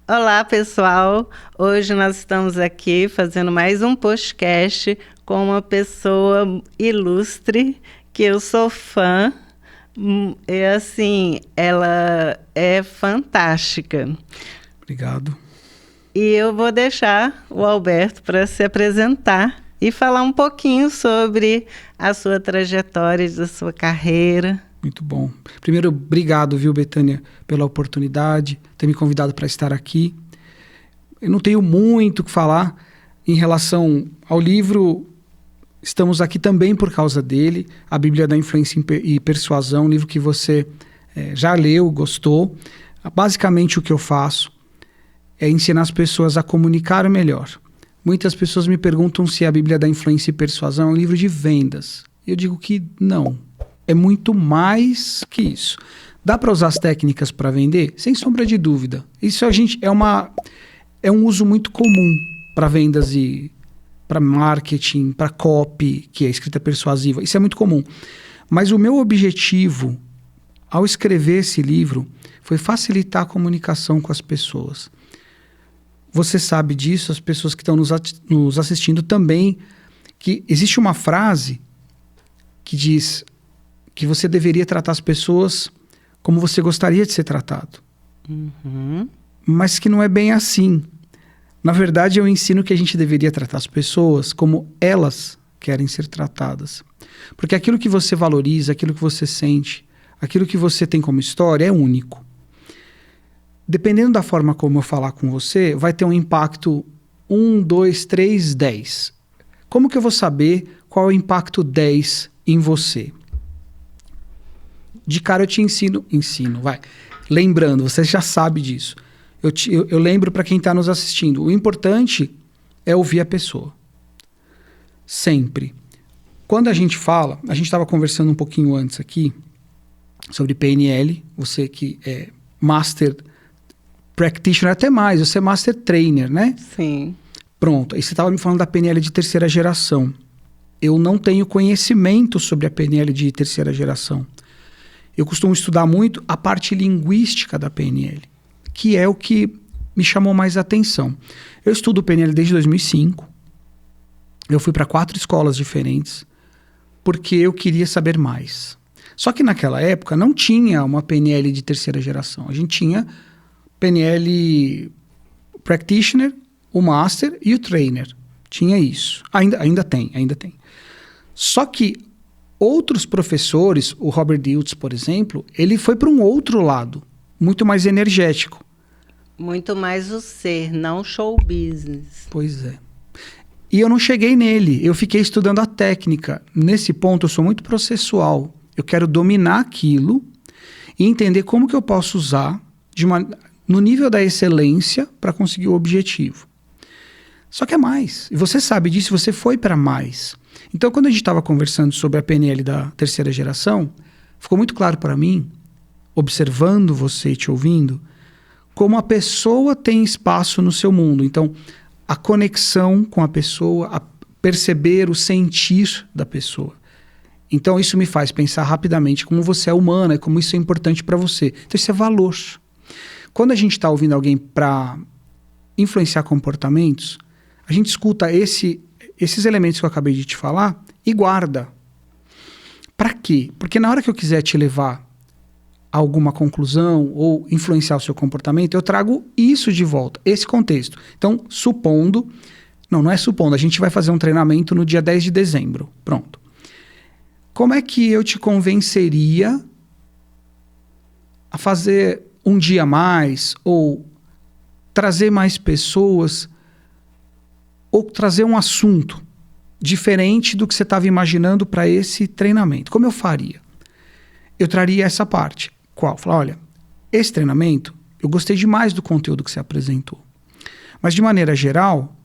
Olá, pessoal. Hoje nós estamos aqui fazendo mais um podcast com uma pessoa ilustre que eu sou fã. E assim, ela é fantástica. Obrigado. E eu vou deixar o Alberto para se apresentar e falar um pouquinho sobre a sua trajetória, da sua carreira. Muito bom. Primeiro, obrigado, viu, Betânia, pela oportunidade, ter me convidado para estar aqui. Eu não tenho muito o que falar em relação ao livro. Estamos aqui também por causa dele, A Bíblia da Influência e Persuasão, um livro que você já leu, gostou. Basicamente, o que eu faço é ensinar as pessoas a comunicar melhor. Muitas pessoas me perguntam se A Bíblia da Influência e Persuasão é um livro de vendas. Eu digo que não. É muito mais que isso. Dá para usar as técnicas para vender? Sem sombra de dúvida. Isso é um uso muito comum para vendas e para marketing, para copy, que é escrita persuasiva. Isso é muito comum. Mas o meu objetivo ao escrever esse livro foi facilitar a comunicação com as pessoas. Você sabe disso, as pessoas que estão nos assistindo também, que existe uma frase que diz que você deveria tratar as pessoas como você gostaria de ser tratado. Uhum. Mas que não é bem assim. Na verdade, eu ensino que a gente deveria tratar as pessoas como elas querem ser tratadas. Porque aquilo que você valoriza, aquilo que você sente, aquilo que você tem como história é único. Dependendo da forma como eu falar com você, vai ter um impacto 1, 2, 3, 10. Como que eu vou saber qual é o impacto 10 em você? De cara eu te ensino, vai. Lembrando, você já sabe disso. Eu lembro para quem está nos assistindo. O importante é ouvir a pessoa. Sempre. Quando a gente fala, a gente estava conversando um pouquinho antes aqui sobre PNL, você que é Master Practitioner, até mais, você é Master Trainer, né? Sim. Pronto, aí você estava me falando da PNL de terceira geração. Eu não tenho conhecimento sobre a PNL de terceira geração. Eu costumo estudar muito a parte linguística da PNL, que é o que me chamou mais atenção. Eu estudo PNL desde 2005. Eu fui para 4 escolas diferentes, porque eu queria saber mais. Só que naquela época não tinha uma PNL de terceira geração. A gente tinha PNL Practitioner, o Master e o Trainer. Tinha isso. Ainda tem. Só que outros professores, o Robert Dilts, por exemplo, ele foi para um outro lado, muito mais energético. Muito mais o ser, não show business. Pois é. E eu não cheguei nele, eu fiquei estudando a técnica. Nesse ponto eu sou muito processual. Eu quero dominar aquilo e entender como que eu posso usar no nível da excelência para conseguir o objetivo. Só que é mais. E você sabe disso, você foi para mais. Então, quando a gente estava conversando sobre a PNL da terceira geração, ficou muito claro para mim, observando você e te ouvindo, como a pessoa tem espaço no seu mundo. Então, a conexão com a pessoa, a perceber o sentir da pessoa. Então, isso me faz pensar rapidamente como você é humana e como isso é importante para você. Então, isso é valor. Quando a gente está ouvindo alguém para influenciar comportamentos, a gente escuta esses elementos que eu acabei de te falar e guarda. Para quê? Porque na hora que eu quiser te levar a alguma conclusão ou influenciar o seu comportamento, eu trago isso de volta, esse contexto. Então, não é supondo, a gente vai fazer um treinamento no dia 10 de dezembro. Pronto. Como é que eu te convenceria a fazer um dia a mais ou trazer mais pessoas ou trazer um assunto diferente do que você estava imaginando para esse treinamento? Como eu faria? Eu traria essa parte. Qual? Falar, olha, esse treinamento, eu gostei demais do conteúdo que você apresentou. Mas, de maneira geral,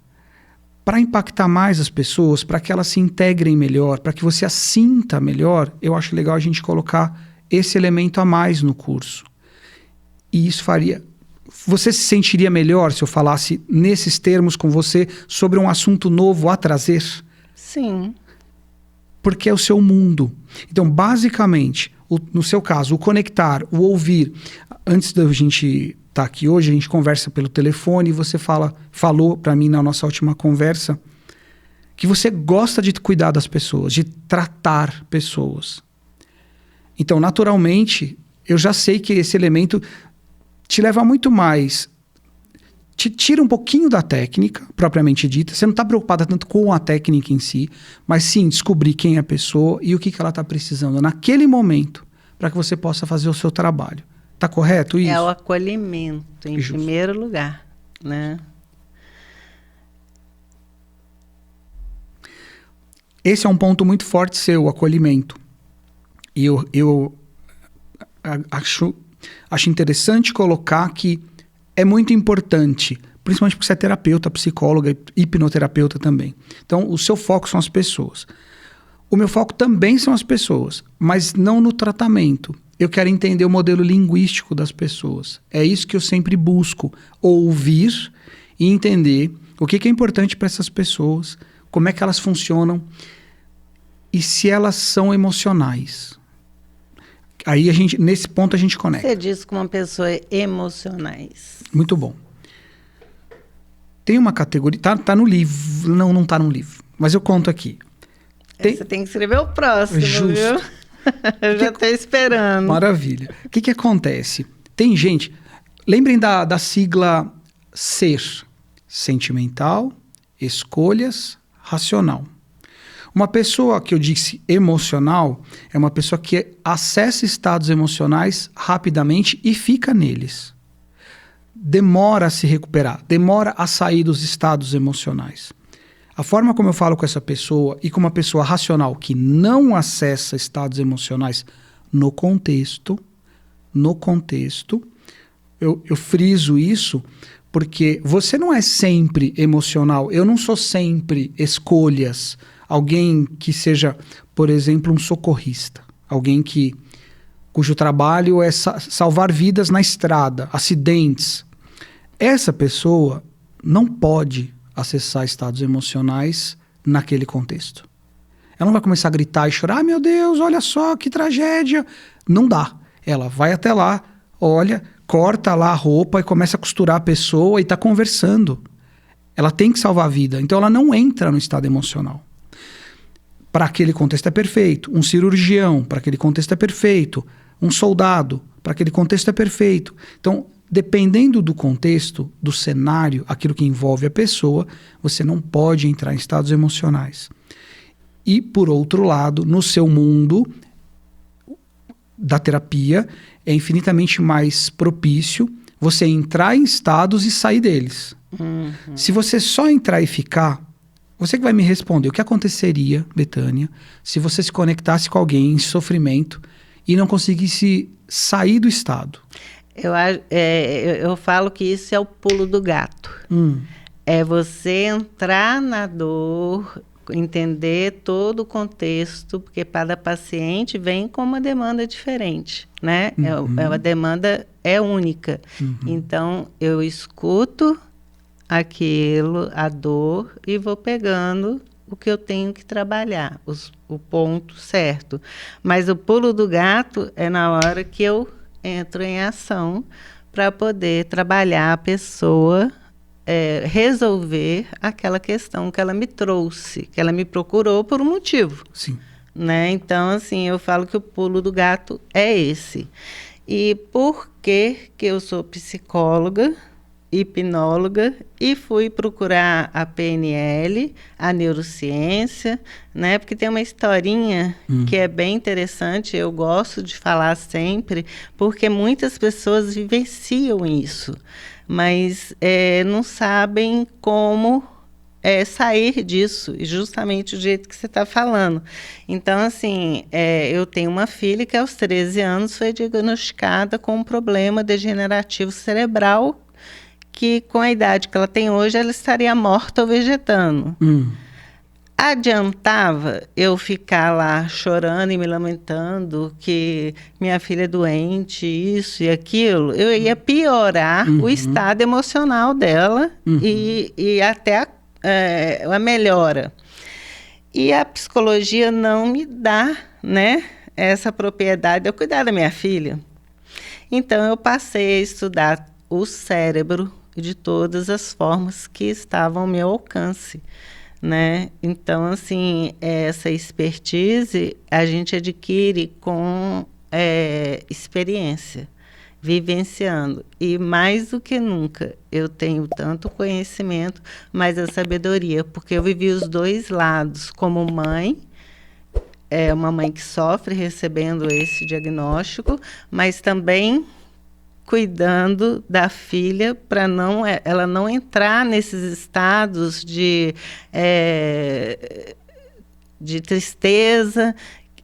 para impactar mais as pessoas, para que elas se integrem melhor, para que você as sinta melhor, eu acho legal a gente colocar esse elemento a mais no curso. E isso faria... Você se sentiria melhor se eu falasse nesses termos com você sobre um assunto novo a trazer? Sim. Porque é o seu mundo. Então, basicamente, no seu caso, o conectar, o ouvir, antes da gente tá aqui hoje, a gente conversa pelo telefone e você falou para mim na nossa última conversa que você gosta de cuidar das pessoas, de tratar pessoas. Então, naturalmente, eu já sei que esse elemento te leva muito mais, te tira um pouquinho da técnica, propriamente dita. Você não está preocupada tanto com a técnica em si, mas sim descobrir quem é a pessoa e o que ela está precisando naquele momento, para que você possa fazer o seu trabalho. Está correto isso? É o acolhimento, em Justo. primeiro lugar, né? Esse é um ponto muito forte seu, o acolhimento. E eu acho interessante colocar que é muito importante, principalmente porque você é terapeuta, psicóloga, hipnoterapeuta também. Então, o seu foco são as pessoas. O meu foco também são as pessoas, mas não no tratamento. Eu quero entender o modelo linguístico das pessoas. É isso que eu sempre busco, ouvir e entender o que é importante para essas pessoas, como é que elas funcionam e se elas são emocionais. Aí, nesse ponto, a gente conecta. Você diz como uma pessoa emocionais. Muito bom. Tem uma categoria... Tá no livro. Não está no livro. Mas eu conto aqui. Você tem que escrever o próximo, Justo. viu? Eu já estou esperando. Maravilha. O que acontece? Tem gente... Lembrem da sigla SER. Sentimental, escolhas, racional. Uma pessoa que eu disse emocional é uma pessoa que acessa estados emocionais rapidamente e fica neles. Demora a se recuperar, demora a sair dos estados emocionais. A forma como eu falo com essa pessoa e com uma pessoa racional que não acessa estados emocionais no contexto, eu friso isso porque você não é sempre emocional, eu não sou sempre escolhas. Alguém que seja, por exemplo, um socorrista. Alguém cujo trabalho é salvar vidas na estrada, acidentes. Essa pessoa não pode acessar estados emocionais naquele contexto. Ela não vai começar a gritar e chorar. Meu Deus, olha só que tragédia. Não dá. Ela vai até lá, olha, corta lá a roupa e começa a costurar a pessoa e está conversando. Ela tem que salvar a vida. Então ela não entra no estado emocional. Para aquele contexto é perfeito. Um cirurgião, para aquele contexto é perfeito. Um soldado, para aquele contexto é perfeito. Então, dependendo do contexto, do cenário, aquilo que envolve a pessoa, você não pode entrar em estados emocionais. E, por outro lado, no seu mundo da terapia, é infinitamente mais propício você entrar em estados e sair deles. Uhum. Se você só entrar e ficar... Você que vai me responder, o que aconteceria, Betânia, se você se conectasse com alguém em sofrimento e não conseguisse sair do estado? Eu falo que isso é o pulo do gato. É você entrar na dor, entender todo o contexto, porque cada paciente vem com uma demanda diferente, né? A demanda é única. Então, eu escuto aquilo, a dor, e vou pegando o que eu tenho que trabalhar, o ponto certo. Mas o pulo do gato é na hora que eu entro em ação para poder trabalhar a pessoa, resolver aquela questão que ela me trouxe, que ela me procurou por um motivo. Sim. Né? Então, assim, eu falo que o pulo do gato é esse. E por que eu sou psicóloga, hipnóloga, e fui procurar a PNL, a neurociência, né? Porque tem uma historinha que é bem interessante, eu gosto de falar sempre, porque muitas pessoas vivenciam isso, mas não sabem como sair disso, e justamente do jeito que você está falando. Então, assim, eu tenho uma filha que aos 13 anos foi diagnosticada com um problema degenerativo cerebral, que com a idade que ela tem hoje, ela estaria morta ou vegetando. Adiantava eu ficar lá chorando e me lamentando que minha filha é doente, isso e aquilo? Eu ia piorar o estado emocional dela e até a melhora. E a psicologia não me dá, né, essa propriedade de eu cuidar da minha filha. Então, eu passei a estudar o cérebro de todas as formas que estavam ao meu alcance, né? Então, assim, essa expertise a gente adquire com experiência, vivenciando. E mais do que nunca, eu tenho tanto conhecimento, mas a sabedoria, porque eu vivi os dois lados, como mãe, uma mãe que sofre recebendo esse diagnóstico, mas também cuidando da filha para ela não entrar nesses estados de tristeza,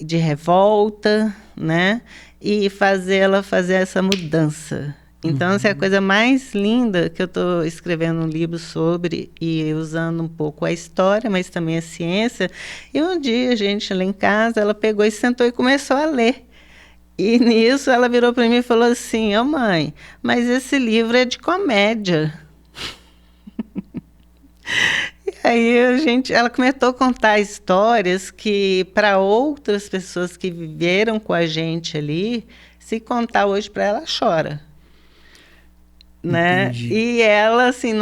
de revolta, né? E ela fazer essa mudança. Então, essa é a coisa mais linda que eu estou escrevendo um livro sobre e usando um pouco a história, mas também a ciência. E um dia, a gente lá em casa, ela pegou e sentou e começou a ler. E nisso ela virou para mim e falou assim: "Ô mãe, mas esse livro é de comédia." E aí ela começou a contar histórias que para outras pessoas que viveram com a gente ali, se contar hoje para ela, chora. Né? Entendi. E ela, assim,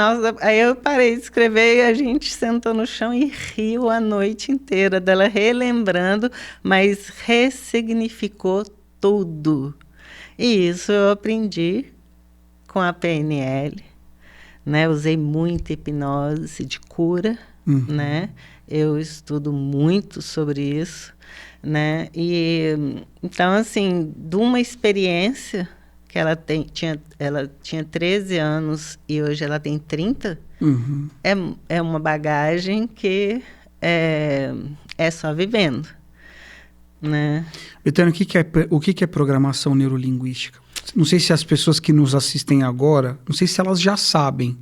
aí eu parei de escrever e a gente sentou no chão e riu a noite inteira dela relembrando, mas ressignificou tudo. E isso eu aprendi com a PNL, né? Usei muita hipnose de cura, né? Eu estudo muito sobre isso, né? E então, assim, de uma experiência que ela tinha 13 anos e hoje ela tem 30, é uma bagagem que é só vivendo, né? Betânia, o que é programação neurolinguística? Não sei se as pessoas que nos assistem agora, não sei se elas já sabem.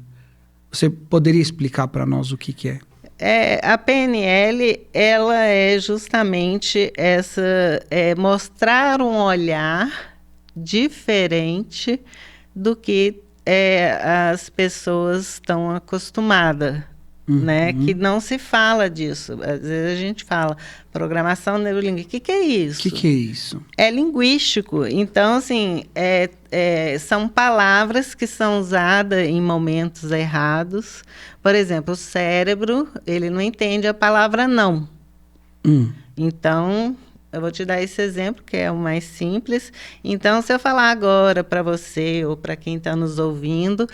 Você poderia explicar para nós o que é? A PNL, ela é justamente mostrar um olhar diferente do que as pessoas estão acostumadas, né? Que não se fala disso. Às vezes a gente fala programação neurolinguística. O que é isso? O que é isso? É linguístico. Então, assim, são palavras que são usadas em momentos errados. Por exemplo, o cérebro, ele não entende a palavra não. Então, eu vou te dar esse exemplo, que é o mais simples. Então, se eu falar agora para você ou para quem está nos ouvindo,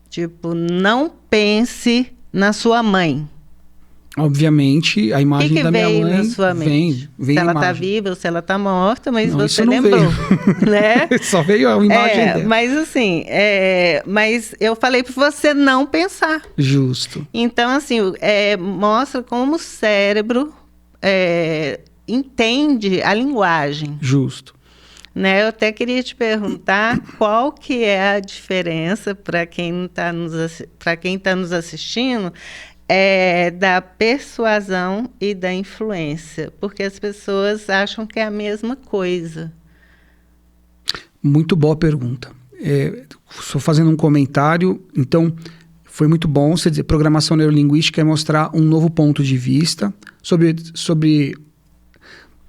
tipo, não pense na sua mãe. Obviamente, a imagem da minha mãe veio na sua mente? Vem se a ela está imagem. viva ou se ela está morta, mas não, você isso não lembrou, veio. né? Só veio a imagem dela. Mas assim, mas eu falei para você não pensar. Justo. Então, assim, mostra como o cérebro entende a linguagem. Justo. Né? Eu até queria te perguntar qual que é a diferença para quem está nos assistindo da persuasão e da influência, porque as pessoas acham que é a mesma coisa. Muito boa pergunta. Estou fazendo um comentário, então foi muito bom você dizer programação neurolinguística é mostrar um novo ponto de vista sobre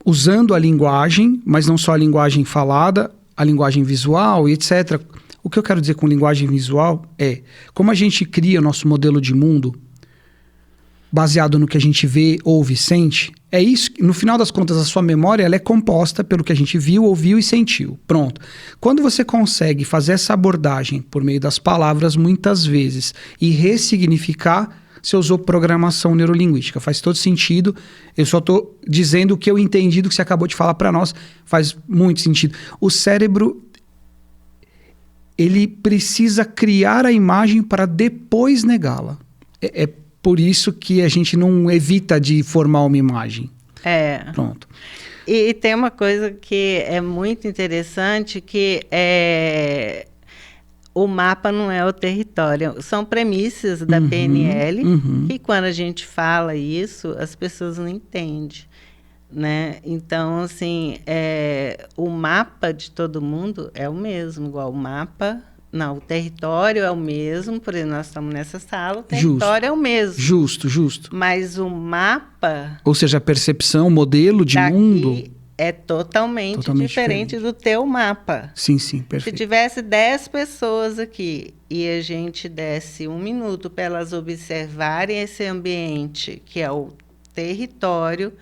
usando a linguagem, mas não só a linguagem falada, a linguagem visual e etc. O que eu quero dizer com linguagem visual é como a gente cria o nosso modelo de mundo baseado no que a gente vê, ouve, sente. É isso, no final das contas, a sua memória ela é composta pelo que a gente viu, ouviu e sentiu. Pronto. Quando você consegue fazer essa abordagem por meio das palavras, muitas vezes, e ressignificar, você usou programação neurolinguística. Faz todo sentido. Eu só estou dizendo o que eu entendi do que você acabou de falar para nós. Faz muito sentido. O cérebro, ele precisa criar a imagem para depois negá-la. É por isso que a gente não evita de formar uma imagem. Pronto. E tem uma coisa que é muito interessante, que o mapa não é o território. São premissas da PNL, que quando a gente fala isso, as pessoas não entendem. Né? Então, assim, o mapa de todo mundo é o mesmo, igual o mapa... Não, o território é o mesmo, por exemplo, nós estamos nessa sala, o território é o mesmo. Justo. Mas o mapa... Ou seja, a percepção, o modelo de mundo... é totalmente diferente do teu mapa. Sim, Se perfeito. tivesse 10 pessoas aqui e a gente desse 1 minuto para elas observarem esse ambiente, que é o território,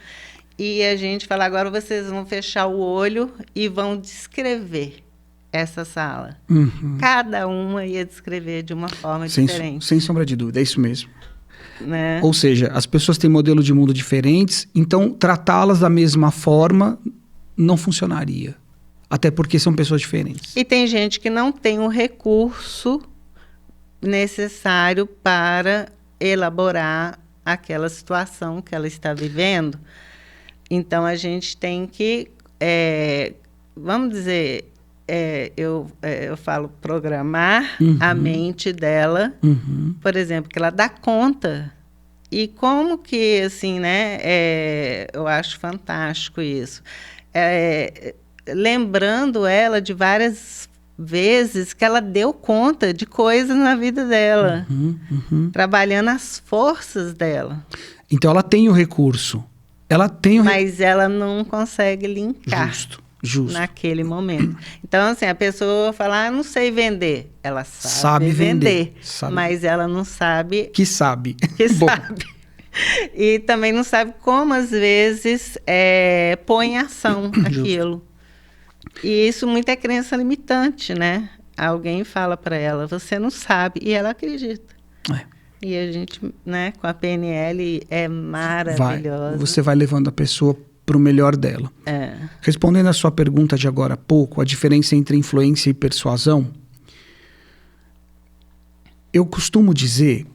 e a gente falar, agora vocês vão fechar o olho e vão descrever essa sala. Cada uma ia descrever de uma forma diferente. Sem sombra de dúvida, é isso mesmo. Né? Ou seja, as pessoas têm modelo de mundo diferentes, então tratá-las da mesma forma não funcionaria. Até porque são pessoas diferentes. E tem gente que não tem o recurso necessário para elaborar aquela situação que ela está vivendo. Então, a gente tem que, vamos dizer, eu falo programar a mente dela, por exemplo, que ela dá conta. E como que, assim, né, eu acho fantástico isso. Lembrando ela de várias vezes que ela deu conta de coisas na vida dela, trabalhando as forças dela. Então, ela tem o recurso. Mas ela não consegue linkar. Justo. Naquele momento. Então, assim, a pessoa fala, não sei vender. Ela sabe vender. Mas ela não sabe... Que sabe. Sabe. E também não sabe como, às vezes, põe em ação aquilo. E isso muito é crença limitante, né? Alguém fala para ela, você não sabe. E ela acredita. E a gente, né, com a PNL, é maravilhosa. Você vai levando a pessoa para o melhor dela. Respondendo a sua pergunta de agora há pouco, a diferença entre influência e persuasão, eu costumo dizer,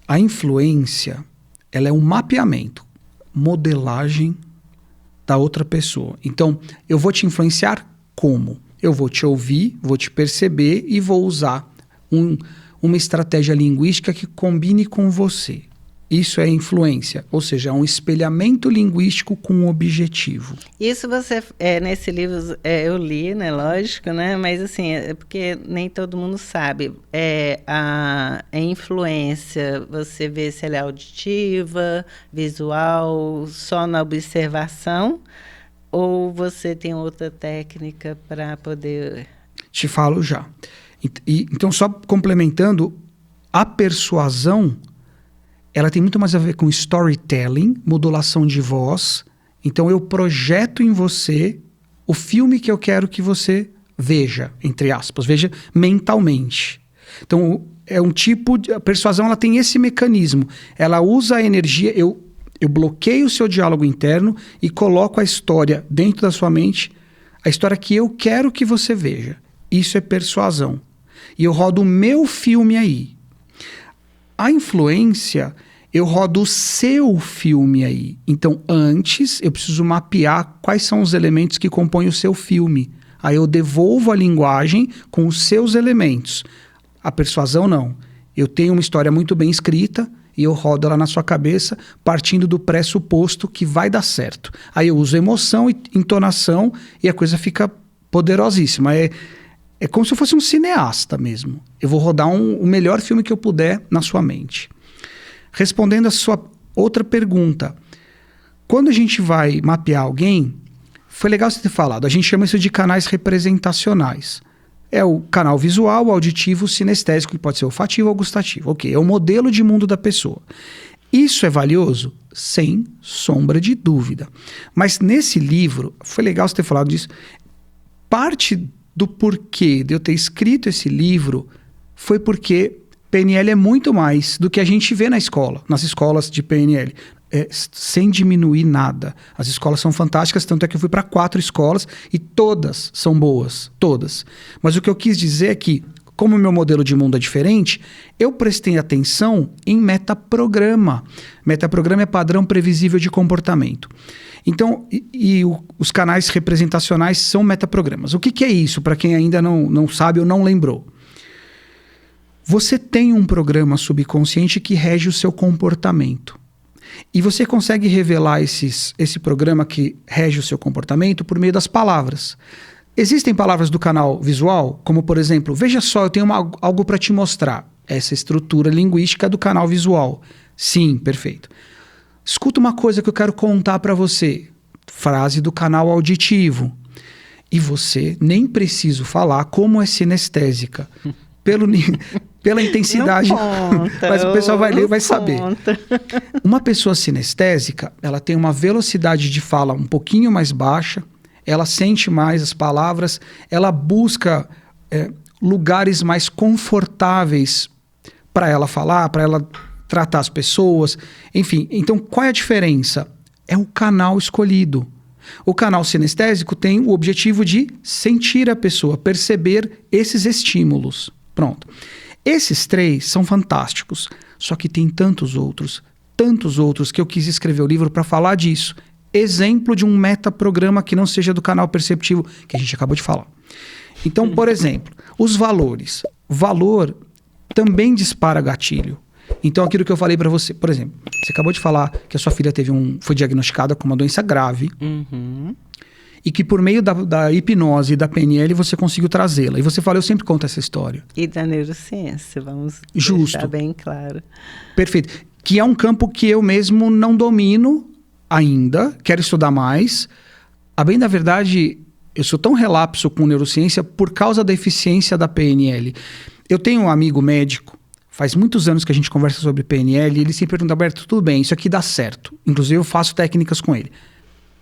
a influência, ela é um mapeamento, modelagem da outra pessoa. Então, eu vou te influenciar como? Eu vou te ouvir, vou te perceber e vou usar uma estratégia linguística que combine com você. Isso é influência, ou seja, é um espelhamento linguístico com um objetivo. Isso você, nesse livro, eu li, né, lógico, né, mas assim, porque nem todo mundo sabe. A influência, você vê se ela é auditiva, visual, só na observação, ou você tem outra técnica para poder... Te falo já. Então, só complementando, a persuasão... ela tem muito mais a ver com storytelling, modulação de voz. Então, eu projeto em você o filme que eu quero que você veja, entre aspas, veja mentalmente. Então, é um tipo de... A persuasão, ela tem esse mecanismo. Ela usa a energia... Eu bloqueio o seu diálogo interno e coloco a história dentro da sua mente, a história que eu quero que você veja. Isso é persuasão. E eu rodo o meu filme aí. A influência, eu rodo o seu filme aí. Então, antes, eu preciso mapear quais são os elementos que compõem o seu filme. Aí eu devolvo a linguagem com os seus elementos. A persuasão, não. Eu tenho uma história muito bem escrita e eu rodo ela na sua cabeça, partindo do pressuposto que vai dar certo. Aí eu uso emoção e entonação e a coisa fica poderosíssima. É como se eu fosse um cineasta mesmo. Eu vou rodar o melhor filme que eu puder na sua mente. Respondendo a sua outra pergunta. Quando a gente vai mapear alguém, foi legal você ter falado, a gente chama isso de canais representacionais. É o canal visual, auditivo, sinestésico, que pode ser olfativo ou gustativo. Ok, é o modelo de mundo da pessoa. Isso é valioso? Sem sombra de dúvida. Mas nesse livro, foi legal você ter falado disso, parte do porquê de eu ter escrito esse livro foi porque PNL é muito mais do que a gente vê na escola, nas escolas de PNL. Sem diminuir nada. As escolas são fantásticas, tanto é que eu fui para 4 escolas e todas são boas, todas. Mas o que eu quis dizer é que, como o meu modelo de mundo é diferente, eu prestei atenção em metaprograma. Metaprograma é padrão previsível de comportamento. Então, os canais representacionais são metaprogramas. O que é isso, para quem ainda não sabe ou não lembrou? Você tem um programa subconsciente que rege o seu comportamento. E você consegue revelar esse programa que rege o seu comportamento por meio das palavras. Existem palavras do canal visual, como por exemplo, veja só, eu tenho algo para te mostrar. Essa estrutura linguística do canal visual. Sim, perfeito. Escuta uma coisa que eu quero contar para você. frase do canal auditivo. E você, nem preciso falar como é sinestésica. Pela intensidade. Conta, mas o pessoal vai ler e vai saber. Conta. Uma pessoa sinestésica, ela tem uma velocidade de fala um pouquinho mais baixa, ela sente mais as palavras, ela busca lugares mais confortáveis para ela falar, para ela tratar as pessoas. Enfim, então qual é a diferença? É o canal escolhido. O canal sinestésico tem o objetivo de sentir a pessoa, perceber esses estímulos. Pronto. Esses 3 são fantásticos, só que tem tantos outros que eu quis escrever o livro para falar disso. Exemplo de um metaprograma que não seja do canal perceptivo, que a gente acabou de falar. Então, por exemplo, os valores. Valor também dispara gatilho. Então, aquilo que eu falei para você, por exemplo, você acabou de falar que a sua filha foi diagnosticada com uma doença grave. Uhum. E que por meio da hipnose e da PNL você conseguiu trazê-la. E você fala, eu sempre conto essa história. E da neurociência, vamos Justo. deixar bem claro. Perfeito. Que é um campo que eu mesmo não domino ainda, quero estudar mais. A bem da verdade, eu sou tão relapso com neurociência por causa da eficiência da PNL. Eu tenho um amigo médico, faz muitos anos que a gente conversa sobre PNL, e ele sempre pergunta, Alberto, tudo bem, isso aqui dá certo. Inclusive eu faço técnicas com ele.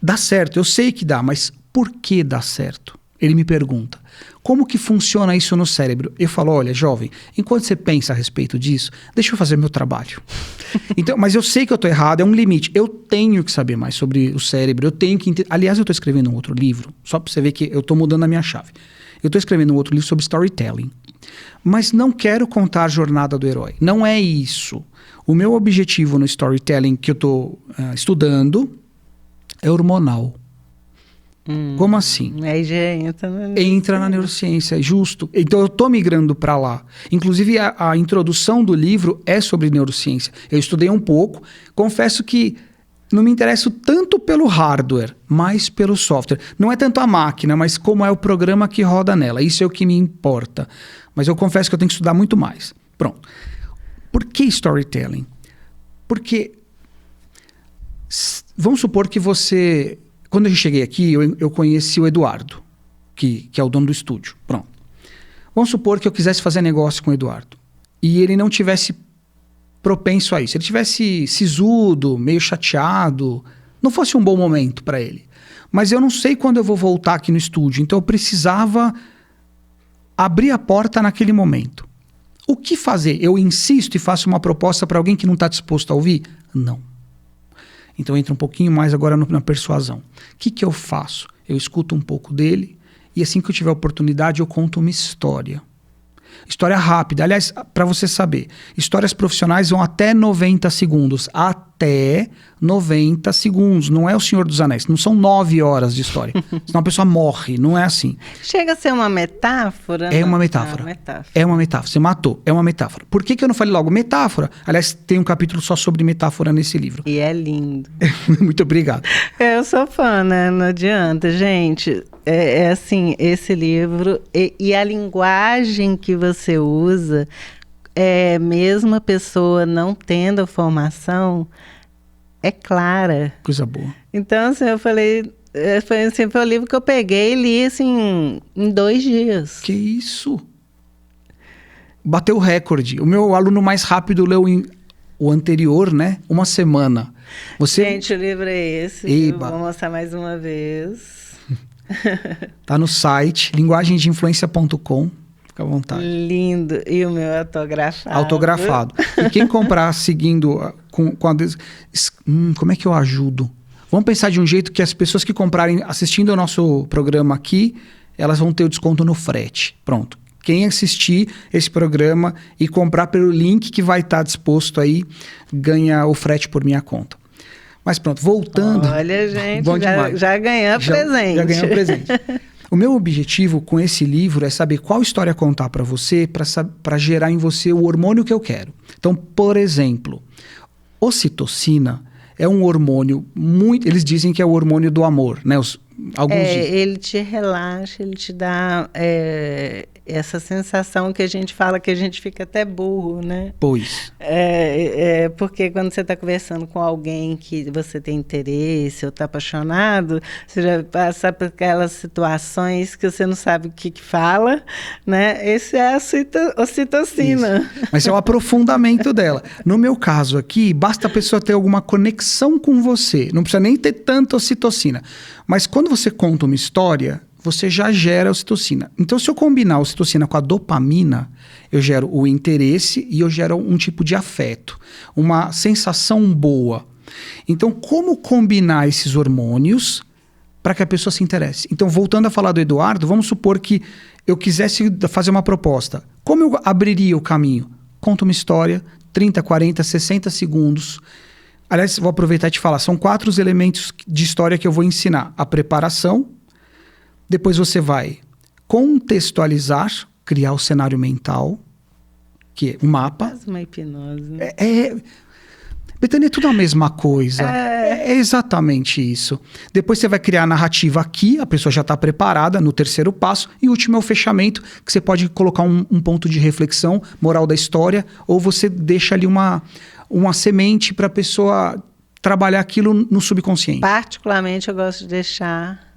Dá certo, eu sei que dá, mas por que dá certo? Ele me pergunta, como que funciona isso no cérebro? Eu falo, olha, jovem, enquanto você pensa a respeito disso, deixa eu fazer meu trabalho. Então, mas eu sei que eu estou errado, é um limite. Eu tenho que saber mais sobre o cérebro, eu tenho que entender. Aliás, eu estou escrevendo um outro livro, só para você ver que eu estou mudando a minha chave. Eu estou escrevendo um outro livro sobre storytelling. Mas não quero contar a jornada do herói. Não é isso. O meu objetivo no storytelling que eu estou estudando é hormonal. Como assim? Aí já entra na neurociência, justo. Então eu estou migrando para lá. Inclusive a introdução do livro é sobre neurociência. Eu estudei um pouco, confesso que não me interesso tanto pelo hardware, mas pelo software. Não é tanto a máquina, mas como é o programa que roda nela. Isso é o que me importa. Mas eu confesso que eu tenho que estudar muito mais. Pronto. Por que storytelling? Porque vamos supor que você... Quando eu cheguei aqui, eu conheci o Eduardo, que é o dono do estúdio. Pronto. Vamos supor que eu quisesse fazer negócio com o Eduardo e ele não tivesse propenso a isso. Ele tivesse sisudo, meio chateado, não fosse um bom momento para ele. Mas eu não sei quando eu vou voltar aqui no estúdio, então eu precisava abrir a porta naquele momento. O que fazer? Eu insisto e faço uma proposta para alguém que não está disposto a ouvir? Não. Então entra um pouquinho mais agora na persuasão. O que eu faço? Eu escuto um pouco dele e assim que eu tiver oportunidade eu conto uma história. História rápida. Aliás, para você saber, histórias profissionais vão até 90 segundos. Até 90 segundos. Não é o Senhor dos Anéis. Não são 9 horas de história. Senão a pessoa morre. Não é assim. Chega a ser uma metáfora? É uma metáfora. É uma metáfora. Você matou. É uma metáfora. Por que eu não falei logo metáfora? Aliás, tem um capítulo só sobre metáfora nesse livro. E é lindo. Muito obrigado. Eu sou fã, né? Não adianta, gente. É assim, esse livro e a linguagem que você usa, mesmo a pessoa não tendo a formação, é clara. Coisa boa. Então, assim, eu falei, foi o livro que eu peguei e li, assim, em 2 dias. Que isso? Bateu o recorde. O meu aluno mais rápido leu o anterior, né? 1 semana. Gente, o livro é esse. Eba. Eu vou mostrar mais uma vez. Tá no site linguagemdeinfluência.com. Fica à vontade. Lindo. E o meu é autografado. Autografado. E quem comprar seguindo como é que eu ajudo? Vamos pensar de um jeito que as pessoas que comprarem assistindo ao nosso programa aqui, elas vão ter o desconto no frete. Pronto. Quem assistir esse programa e comprar pelo link que vai estar disposto aí, ganha o frete por minha conta. Mas pronto, voltando... Olha, gente, já ganhou presente. Já ganhou presente. O meu objetivo com esse livro é saber qual história contar para você, para gerar em você o hormônio que eu quero. Então, por exemplo, ocitocina é um hormônio muito... Eles dizem que é o hormônio do amor, né? alguns dias. Ele te relaxa, ele te dá essa sensação que a gente fala que a gente fica até burro, né? Pois. Porque quando você está conversando com alguém que você tem interesse ou está apaixonado, você já passa por aquelas situações que você não sabe o que fala, né? Esse é a ocitocina. Isso. Mas é o aprofundamento dela. No meu caso aqui, basta a pessoa ter alguma conexão com você. Não precisa nem ter tanta ocitocina. Mas quando você conta uma história, você já gera ocitocina. Então, se eu combinar a ocitocina com a dopamina, eu gero o interesse e eu gero um tipo de afeto, uma sensação boa. Então, como combinar esses hormônios para que a pessoa se interesse? Então, voltando a falar do Eduardo, vamos supor que eu quisesse fazer uma proposta. Como eu abriria o caminho? Conta uma história, 30, 40, 60 segundos. Aliás, vou aproveitar e te falar, são 4 os elementos de história que eu vou ensinar. A preparação, depois você vai contextualizar, criar o cenário mental, que é um mapa. Quase uma hipnose. Betânia, é tudo a mesma coisa. É exatamente isso. Depois você vai criar a narrativa aqui, a pessoa já está preparada no terceiro passo. E o último é o fechamento, que você pode colocar um ponto de reflexão, moral da história, ou você deixa ali uma semente para a pessoa trabalhar aquilo no subconsciente. Particularmente, eu gosto de deixar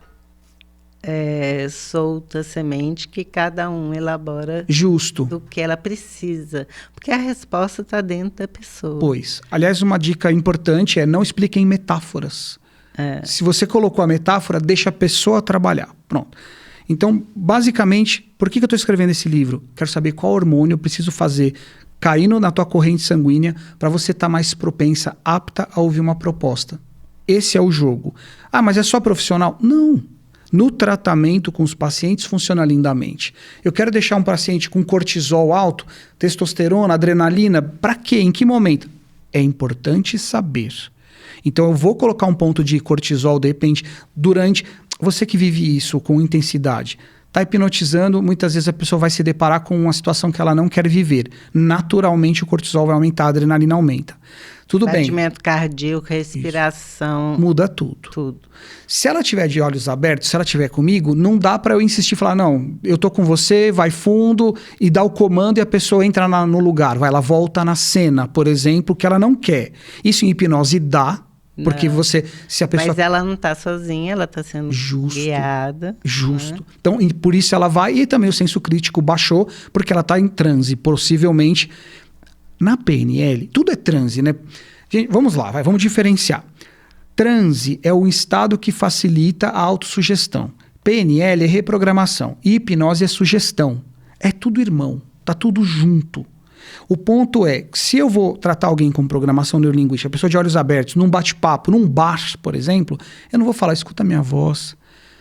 solta a semente que cada um elabora Justo. do que ela precisa. Porque a resposta está dentro da pessoa. Pois. Aliás, uma dica importante é não explique em metáforas. Se você colocou a metáfora, deixa a pessoa trabalhar. Pronto. Então, basicamente, por que eu estou escrevendo esse livro? Quero saber qual hormônio eu preciso fazer caindo na tua corrente sanguínea para você estar mais propensa, apta a ouvir uma proposta. Esse é o jogo. Ah, mas é só profissional? Não. No tratamento com os pacientes funciona lindamente. Eu quero deixar um paciente com cortisol alto, testosterona, adrenalina. Para quê? Em que momento? É importante saber. Então eu vou colocar um ponto de cortisol, de repente, durante... Você que vive isso com intensidade, está hipnotizando, muitas vezes a pessoa vai se deparar com uma situação que ela não quer viver. Naturalmente o cortisol vai aumentar, a adrenalina aumenta. Tudo bem. Batimento cardíaco, respiração. Isso. Muda tudo. Se ela tiver de olhos abertos, se ela estiver comigo, não dá para eu insistir e falar, não, eu tô com você, vai fundo e dá o comando e a pessoa entra no lugar. Ela volta na cena, por exemplo, que ela não quer. Isso em hipnose dá, porque se a pessoa... Mas ela não está sozinha, ela está sendo guiada. Justo. Né? Então, por isso ela vai, e também o senso crítico baixou, porque ela está em transe, possivelmente. Na PNL, tudo é transe, né? Gente, vamos lá, vamos diferenciar. Transe é o estado que facilita a autossugestão. PNL é reprogramação. E hipnose é sugestão. É tudo irmão, tá tudo junto. O ponto é, se eu vou tratar alguém com programação neurolinguística, a pessoa de olhos abertos, num bate-papo, num bar, por exemplo, eu não vou falar, escuta a minha voz,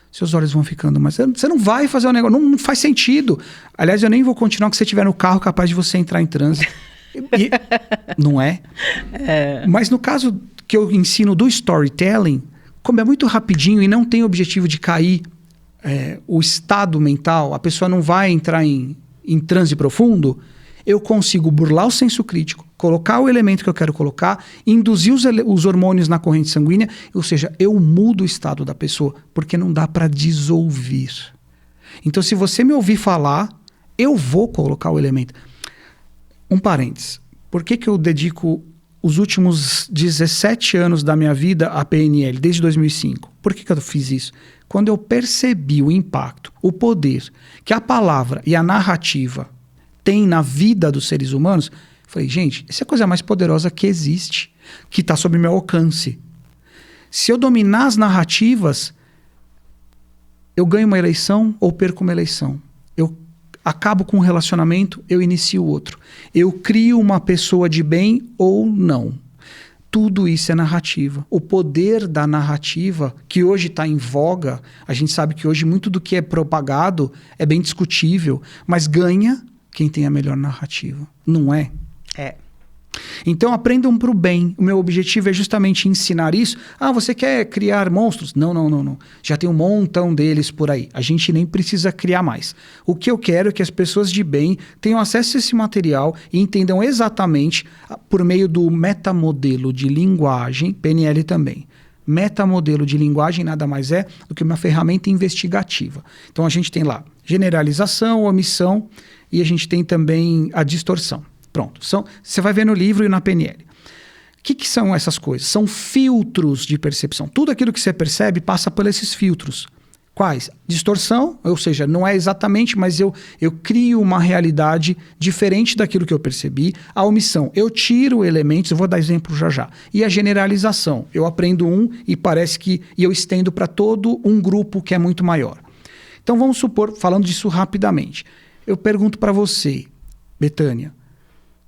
seus olhos vão ficando mais... Você não vai fazer um negócio, não faz sentido. Aliás, eu nem vou continuar que você estiver no carro capaz de você entrar em transe. Não é? Mas no caso que eu ensino do storytelling, como é muito rapidinho e não tem o objetivo de cair o estado mental, a pessoa não vai entrar em transe profundo, eu consigo burlar o senso crítico, colocar o elemento que eu quero colocar, induzir os hormônios na corrente sanguínea, ou seja, eu mudo o estado da pessoa, porque não dá para desouvir. Então, se você me ouvir falar, eu vou colocar o elemento. Um parênteses. Por que eu dedico os últimos 17 anos da minha vida à PNL, desde 2005? Por que eu fiz isso? Quando eu percebi o impacto, o poder que a palavra e a narrativa têm na vida dos seres humanos, falei, gente, essa é a coisa mais poderosa que existe, que está sob meu alcance. Se eu dominar as narrativas, eu ganho uma eleição ou perco uma eleição. Eu acabo com um relacionamento, eu inicio outro. Eu crio uma pessoa de bem ou não. Tudo isso é narrativa. O poder da narrativa, que hoje está em voga, a gente sabe que hoje muito do que é propagado é bem discutível, mas ganha quem tem a melhor narrativa. Não é? É. Então aprendam para o bem. O meu objetivo é justamente ensinar isso. Ah, você quer criar monstros? Não. Já tem um montão deles por aí. A gente nem precisa criar mais. O que eu quero é que as pessoas de bem tenham acesso a esse material e entendam exatamente, por meio do metamodelo de linguagem, PNL também, Metamodelo de linguagem nada mais é do que uma ferramenta investigativa. Então a gente tem lá generalização, omissão e a gente tem também a distorção. Pronto, você vai ver no livro e na PNL. O que são essas coisas? São filtros de percepção. Tudo aquilo que você percebe passa por esses filtros. Quais? Distorção, ou seja, não é exatamente, mas eu crio uma realidade diferente daquilo que eu percebi. A omissão, eu tiro elementos, eu vou dar exemplo já. E a generalização, eu aprendo e parece que eu estendo para todo um grupo que é muito maior. Então vamos supor, falando disso rapidamente, eu pergunto para você, Betânia,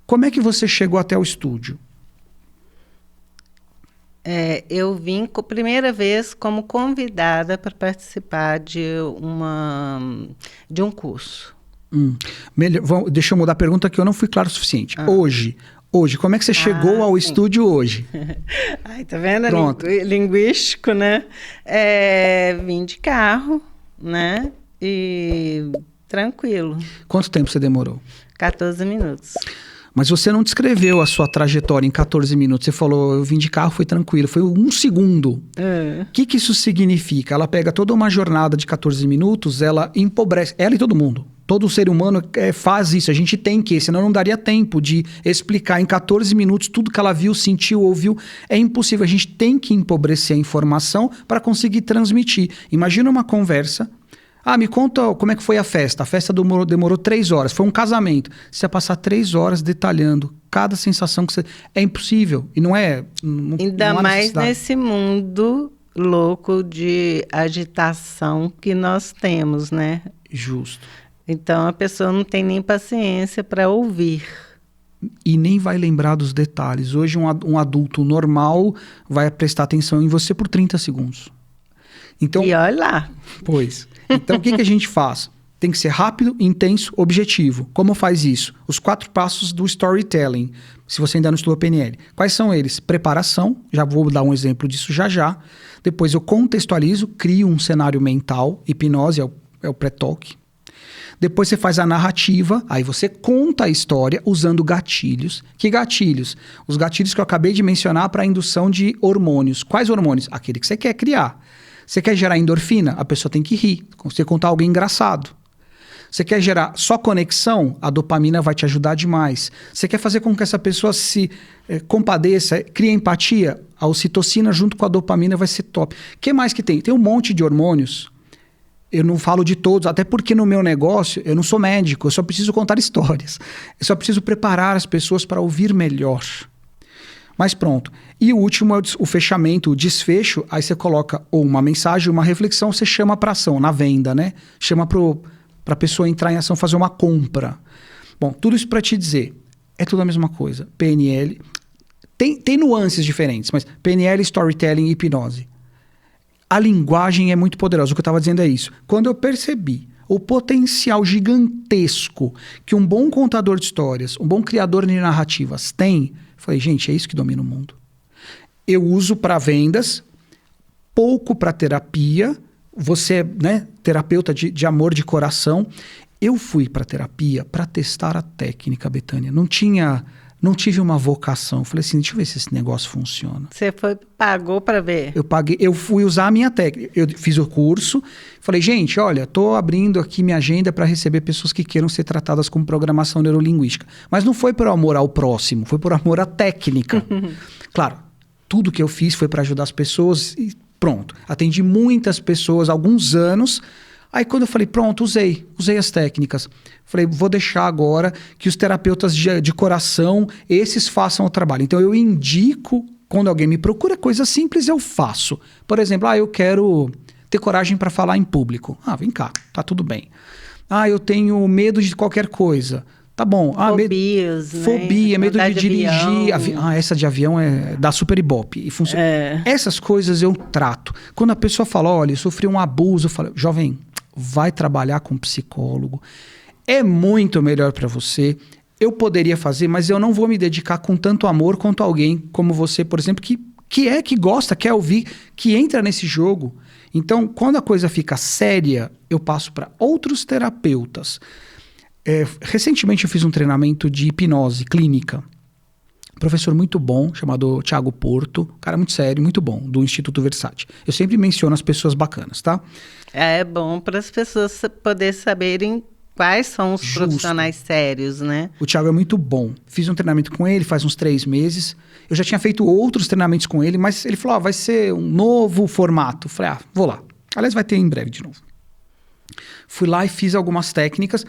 como é que você chegou até o estúdio? Eu vim primeira vez como convidada para participar de um curso. Deixa eu mudar a pergunta que eu não fui claro o suficiente. Hoje, como é que você chegou ao estúdio hoje? Ai, tá vendo? Pronto. Linguístico, né? Vim de carro, né? E tranquilo. Quanto tempo você demorou? 14 minutos. Mas você não descreveu a sua trajetória em 14 minutos. Você falou, eu vim de carro, foi tranquilo. Foi 1 segundo. O que isso significa? Ela pega toda uma jornada de 14 minutos, ela empobrece. Ela e todo mundo. Todo ser humano faz isso. A gente tem que, senão não daria tempo de explicar em 14 minutos tudo que ela viu, sentiu, ouviu. É impossível. A gente tem que empobrecer a informação para conseguir transmitir. Imagina uma conversa. Me conta como é que foi a festa. A festa demorou 3 horas. Foi um casamento. Você vai passar 3 horas detalhando cada sensação que você... É impossível. E não é... Ainda mais nesse mundo louco de agitação que nós temos, né? Justo. Então, a pessoa não tem nem paciência para ouvir. E nem vai lembrar dos detalhes. Hoje, um adulto normal vai prestar atenção em você por 30 segundos. Então, e olha lá. Pois. Então, o que a gente faz? Tem que ser rápido, intenso, objetivo. Como faz isso? Os 4 passos do storytelling, se você ainda não estudou PNL. Quais são eles? Preparação, já vou dar um exemplo disso já. Depois eu contextualizo, crio um cenário mental, hipnose é o pré-talk. Depois você faz a narrativa, aí você conta a história usando gatilhos. Que gatilhos? Os gatilhos que eu acabei de mencionar para a indução de hormônios. Quais hormônios? Aquele que você quer criar. Você quer gerar endorfina? A pessoa tem que rir. Você contar algo engraçado. Você quer gerar só conexão? A dopamina vai te ajudar demais. Você quer fazer com que essa pessoa se compadeça, crie empatia? A ocitocina junto com a dopamina vai ser top. O que mais que tem? Tem um monte de hormônios. Eu não falo de todos, até porque no meu negócio eu não sou médico, eu só preciso contar histórias. Eu só preciso preparar as pessoas para ouvir melhor. Mas pronto. E o último é o fechamento, o desfecho. Aí você coloca ou uma mensagem, uma reflexão, você chama para ação, na venda, né? Chama para a pessoa entrar em ação, fazer uma compra. Bom, tudo isso para te dizer, é tudo a mesma coisa. PNL, tem nuances diferentes, mas PNL, storytelling e hipnose. A linguagem é muito poderosa, o que eu estava dizendo é isso. Quando eu percebi o potencial gigantesco que um bom contador de histórias, um bom criador de narrativas tem... Falei, gente, é isso que domina o mundo. Eu uso para vendas, pouco para terapia. Você, né, terapeuta de amor de coração. Eu fui para terapia para testar a técnica, Betânia. Não tive uma vocação. Falei assim, deixa eu ver se esse negócio funciona. Você pagou para ver? Eu fui usar a minha técnica. Eu fiz o curso. Falei, gente, olha, estou abrindo aqui minha agenda para receber pessoas que queiram ser tratadas com programação neurolinguística. Mas não foi por amor ao próximo, foi por amor à técnica. Claro, tudo que eu fiz foi para ajudar as pessoas e pronto. Atendi muitas pessoas há alguns anos. Aí quando eu falei, pronto, usei as técnicas. Falei, vou deixar agora que os terapeutas de coração, esses façam o trabalho. Então eu indico, quando alguém me procura coisa simples, eu faço. Por exemplo, eu quero ter coragem para falar em público. Vem cá, tá tudo bem. Eu tenho medo de qualquer coisa. Tá bom. Fobias, né? Fobia, medo de dirigir. Essa de avião é da Super Ibope. E funciona. Essas coisas eu trato. Quando a pessoa fala, olha, eu sofri um abuso, eu falo, jovem, vai trabalhar com um psicólogo. É muito melhor para você. Eu poderia fazer, mas eu não vou me dedicar com tanto amor quanto alguém como você, por exemplo, que gosta, quer ouvir, que entra nesse jogo. Então, quando a coisa fica séria, eu passo para outros terapeutas. Recentemente eu fiz um treinamento de hipnose clínica. um professor muito bom, chamado Thiago Porto, um cara muito sério, muito bom, do Instituto Versátil. Eu sempre menciono as pessoas bacanas, tá? É bom para as pessoas poderem saberem quais são os profissionais sérios, né? O Thiago é muito bom. Fiz um treinamento com ele faz uns 3 meses. Eu já tinha feito outros treinamentos com ele, mas ele falou, vai ser um novo formato. Eu falei, vou lá. Aliás, vai ter em breve de novo. Fui lá e fiz algumas técnicas.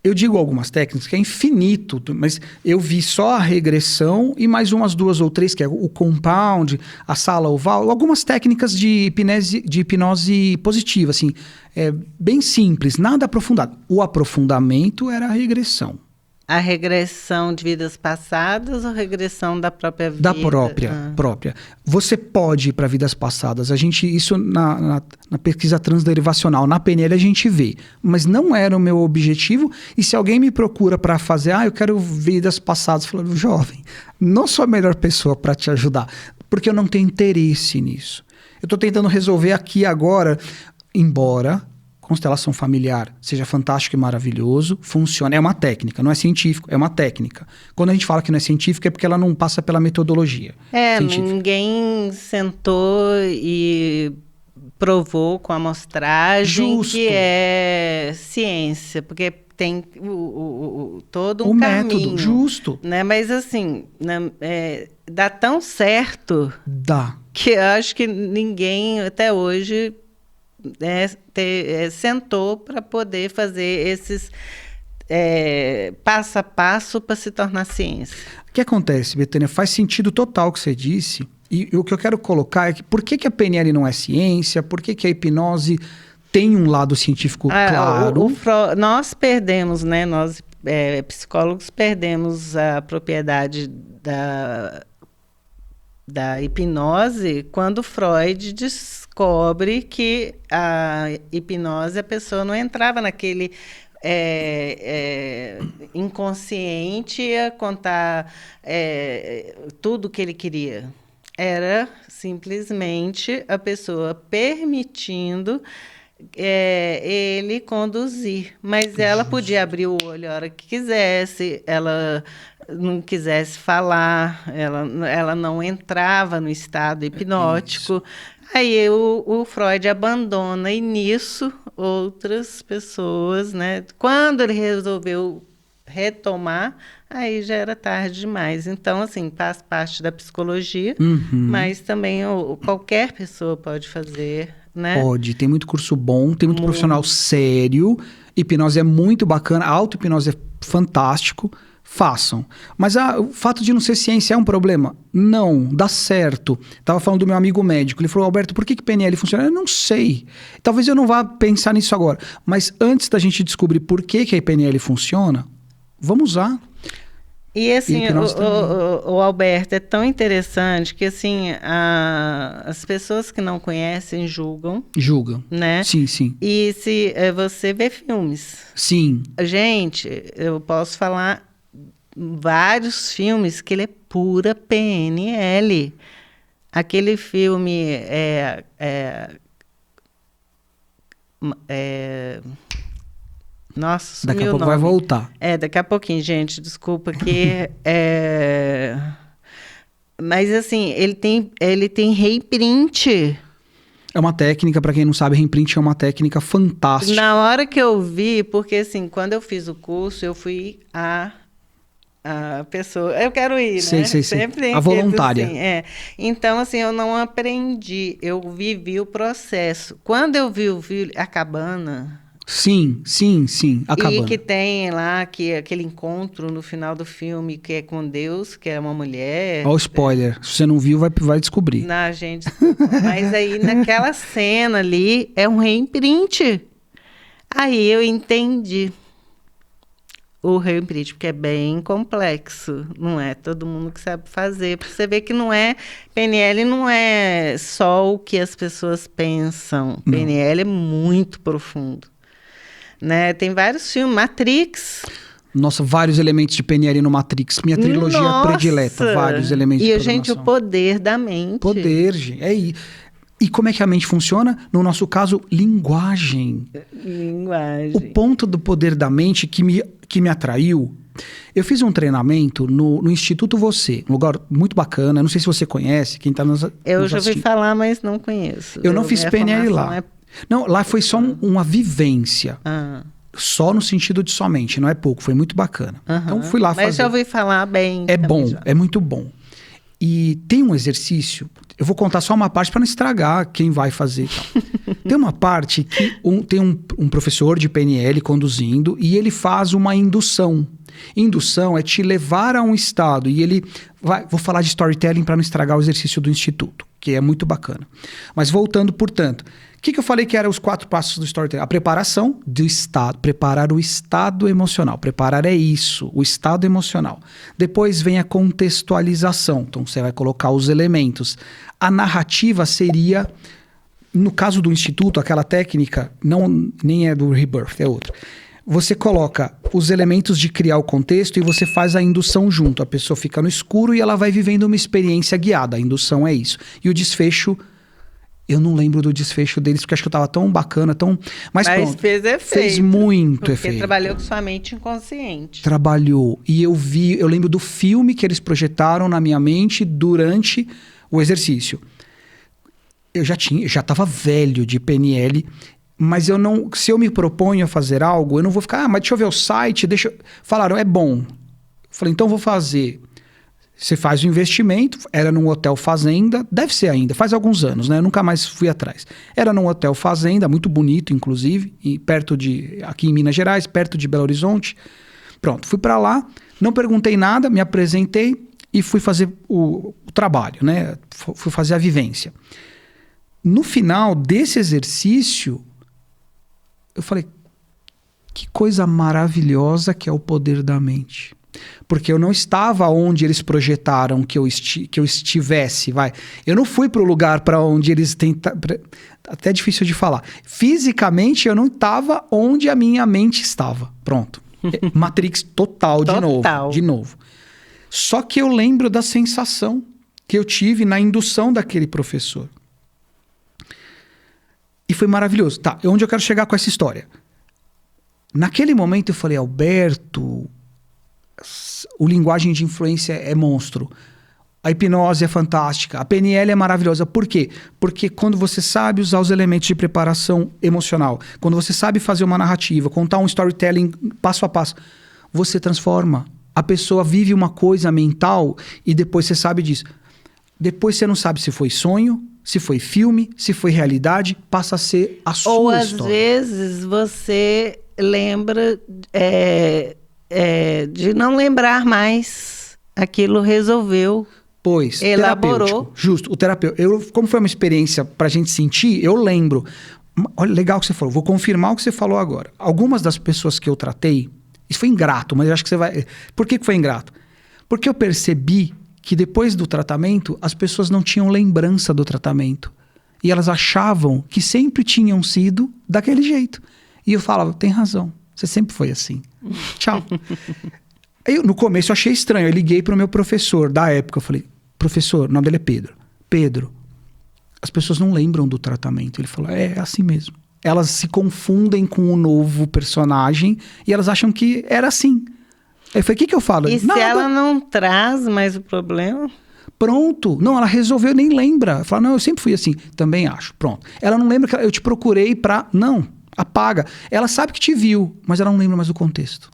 Eu digo algumas técnicas que é infinito, mas eu vi só a regressão e mais umas 2 ou 3, que é o compound, a sala oval, algumas técnicas de hipnose positiva, assim, bem simples, nada aprofundado. O aprofundamento era a regressão. A regressão de vidas passadas ou regressão da própria vida? Da própria. Você pode ir para vidas passadas. Isso na pesquisa transderivacional, na PNL a gente vê. Mas não era o meu objetivo. E se alguém me procura para fazer, eu quero vidas passadas, eu falo, jovem, não sou a melhor pessoa para te ajudar. Porque eu não tenho interesse nisso. Eu estou tentando resolver aqui agora, embora constelação familiar seja fantástico e maravilhoso, funciona. É uma técnica, não é científico, é uma técnica. Quando a gente fala que não é científico é porque ela não passa pela metodologia científica. Ninguém sentou e provou com a amostragem que é ciência, porque tem todo um caminho. Método, justo. Né? Mas assim, dá tão certo que eu acho que ninguém até hoje sentou para poder fazer esses passo a passo para se tornar ciência. O que acontece, Betânia? Faz sentido total o que você disse. E o que eu quero colocar é que por que a PNL não é ciência? Por que a hipnose tem um lado científico claro? Nós perdemos, né? Nós, psicólogos, perdemos a propriedade da hipnose quando Freud descobre que a hipnose, a pessoa não entrava naquele inconsciente a contar tudo que ele queria. Era simplesmente a pessoa permitindo ele conduzir. Mas ela podia abrir o olho a hora que quisesse, ela não quisesse falar, ela não entrava no estado hipnótico. Isso. Aí o Freud abandona, e nisso outras pessoas, né? Quando ele resolveu retomar, aí já era tarde demais. Então, assim, faz parte da psicologia, mas também qualquer pessoa pode fazer, né? Pode, tem muito curso bom, tem muito profissional sério, hipnose é muito bacana, a auto-hipnose é fantástico. Façam. Mas o fato de não ser ciência é um problema? Não, dá certo. Estava falando do meu amigo médico. Ele falou, Alberto, por que PNL funciona? Eu não sei. Talvez eu não vá pensar nisso agora. Mas antes da gente descobrir por que a PNL funciona, vamos usar. E assim, o Alberto, é tão interessante que assim, as pessoas que não conhecem julgam. Julgam. Né? Sim, sim. E se você vê filmes. Sim. Gente, eu posso falar vários filmes que ele é pura PNL. Aquele filme nossa, daqui a pouco vai voltar. Daqui a pouquinho, gente, desculpa que mas assim, ele tem reimprint. É uma técnica, para quem não sabe, reimprint é uma técnica fantástica. Na hora que eu vi, porque assim, quando eu fiz o curso, eu fui a pessoa, eu quero ir, né? Sempre a voluntária. Assim, Então, assim, eu não aprendi, eu vivi o processo. Quando eu vi a cabana... Sim, a cabana. E que tem lá aquele encontro no final do filme, que é com Deus, que é uma mulher... Olha o spoiler, se você não viu, vai descobrir. Não, gente, mas aí naquela cena ali, é um reimprint. Aí eu entendi o reimprint, porque é bem complexo, não é todo mundo que sabe fazer. Porque você vê que PNL não é só o que as pessoas pensam. Não. PNL é muito profundo. Né? Tem vários filmes, Matrix. Nossa, vários elementos de PNL no Matrix. Minha trilogia predileta, vários elementos de programação. E, gente, o poder da mente. Poder, gente. E como é que a mente funciona? No nosso caso, linguagem. Linguagem. O ponto do poder da mente que me atraiu Eu fiz um treinamento no Instituto Você, um lugar muito bacana. Não sei se você conhece, quem está nos Eu já ouvi assistindo. falar, mas não conheço. Eu não fiz PNL lá. Não, lá foi só uma vivência. Só no sentido de somente, não é pouco. Foi muito bacana. Então fui lá fazer. Mas já ouvi falar bem. É bom, é muito bom. E tem um exercício, eu vou contar só uma parte para não estragar quem vai fazer e tal. Tem uma parte que tem um professor de PNL conduzindo e ele faz uma indução. Indução é te levar a um estado e ele vai... Vou falar de storytelling para não estragar o exercício do Instituto, que é muito bacana. Mas voltando, portanto, o que eu falei que eram os 4 passos do storytelling? A preparação do estado, preparar o estado emocional. Preparar é isso, o estado emocional. Depois vem a contextualização, então você vai colocar os elementos. A narrativa seria, no caso do Instituto, aquela técnica, nem é do Rebirth, é outra. Você coloca os elementos de criar o contexto e você faz a indução junto. A pessoa fica no escuro e ela vai vivendo uma experiência guiada. A indução é isso. E o desfecho... Eu não lembro do desfecho deles, porque acho que eu tava tão bacana, tão... Mas pronto, fez efeito. Fez muito porque efeito. Trabalhou com sua mente inconsciente. Trabalhou. E eu lembro do filme que eles projetaram na minha mente durante o exercício. Eu já tava velho de PNL, mas se eu me proponho a fazer algo, eu não vou ficar, mas deixa eu ver o site, Falaram, é bom. Eu falei, então vou fazer... Você faz o investimento, era num hotel fazenda, deve ser ainda, faz alguns anos, né? Eu nunca mais fui atrás. Era num hotel fazenda, muito bonito, inclusive, aqui em Minas Gerais, perto de Belo Horizonte. Pronto, fui para lá, não perguntei nada, me apresentei e fui fazer o trabalho, né? Fui fazer a vivência. No final desse exercício, eu falei, que coisa maravilhosa que é o poder da mente. Porque eu não estava onde eles projetaram que eu estivesse, vai. Eu não fui para o lugar para onde eles tentaram... Até difícil de falar. Fisicamente, eu não estava onde a minha mente estava. Pronto. Matrix total, de novo. Só que eu lembro da sensação que eu tive na indução daquele professor. E foi maravilhoso. Tá, onde eu quero chegar com essa história? Naquele momento eu falei, Alberto... O linguagem de influência é monstro. A hipnose é fantástica. A PNL é maravilhosa. Por quê? Porque quando você sabe usar os elementos de preparação emocional, quando você sabe fazer uma narrativa, contar um storytelling passo a passo, você transforma. A pessoa vive uma coisa mental e depois você sabe disso. Depois você não sabe se foi sonho, se foi filme, se foi realidade, passa a ser a sua Ou história. Ou às vezes você lembra... de não lembrar mais, aquilo resolveu, elaborou. Terapêutico, justo, o terapeuta. Como foi uma experiência pra gente sentir, eu lembro. Olha, legal que você falou, vou confirmar o que você falou agora. Algumas das pessoas que eu tratei, isso foi ingrato, mas eu acho que você vai... Por que foi ingrato? Porque eu percebi que depois do tratamento, as pessoas não tinham lembrança do tratamento. E elas achavam que sempre tinham sido daquele jeito. E eu falava, tem razão. Você sempre foi assim. Tchau. No começo eu achei estranho. Eu liguei para o meu professor da época. Eu falei, professor, o nome dele é Pedro. Pedro, as pessoas não lembram do tratamento. Ele falou, é assim mesmo. Elas se confundem com o novo personagem e elas acham que era assim. Eu falei, o que eu falo? E Nada. Se ela não traz mais o problema? Pronto. Não, ela resolveu, nem lembra. Ela fala, não, eu sempre fui assim. Também acho. Pronto. Ela não lembra que eu te procurei para... Não. Apaga. Ela sabe que te viu, mas ela não lembra mais do contexto.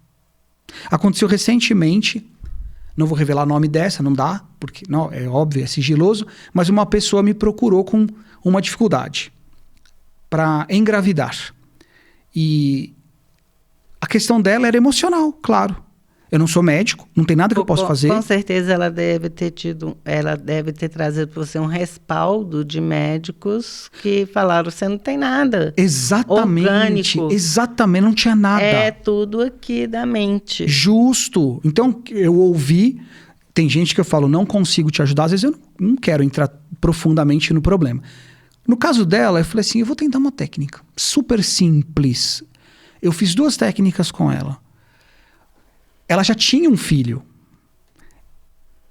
Aconteceu recentemente, não vou revelar o nome dessa, não dá, porque não, é óbvio, é sigiloso, mas uma pessoa me procurou com uma dificuldade para engravidar. E a questão dela era emocional, claro. Eu não sou médico, não tem nada que eu possa fazer. Com certeza ela deve ter trazido para você um respaldo de médicos que falaram, você não tem nada. Exatamente. Orgânico. Exatamente, não tinha nada. É tudo aqui da mente. Justo. Então, eu ouvi, tem gente que eu falo, não consigo te ajudar, às vezes eu não quero entrar profundamente no problema. No caso dela, eu falei assim, eu vou tentar uma técnica super simples. Eu fiz 2 técnicas com ela. Ela já tinha um filho.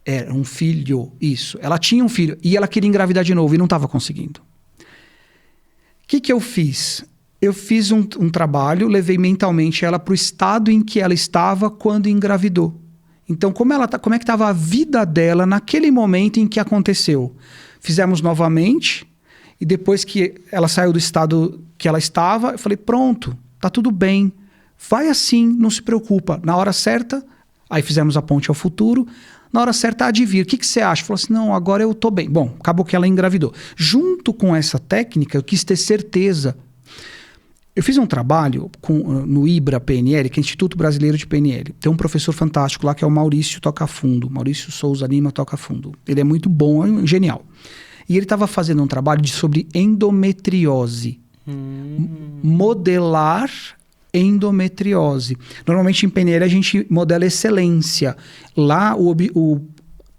Era um filho, isso. Ela tinha um filho e ela queria engravidar de novo e não estava conseguindo. O que eu fiz? eu fiz um trabalho, levei mentalmente ela para o estado em que ela estava quando engravidou. Então, como é que estava a vida dela naquele momento em que aconteceu? Fizemos novamente, e depois que ela saiu do estado que ela estava, eu falei, pronto, tá tudo bem, vai assim, não se preocupa. Na hora certa, aí fizemos a ponte ao futuro, na hora certa há de vir. O que você acha? Falou assim, não, agora eu tô bem. Bom, acabou que ela engravidou. Junto com essa técnica, eu quis ter certeza. Eu fiz um trabalho no IBRA PNL, que é Instituto Brasileiro de PNL. Tem um professor fantástico lá que é o Maurício Tocafundo. Maurício Souza Lima Tocafundo. Ele é muito bom, é genial. E ele estava fazendo um trabalho sobre endometriose. Modelar endometriose. Normalmente em PNL a gente modela excelência. Lá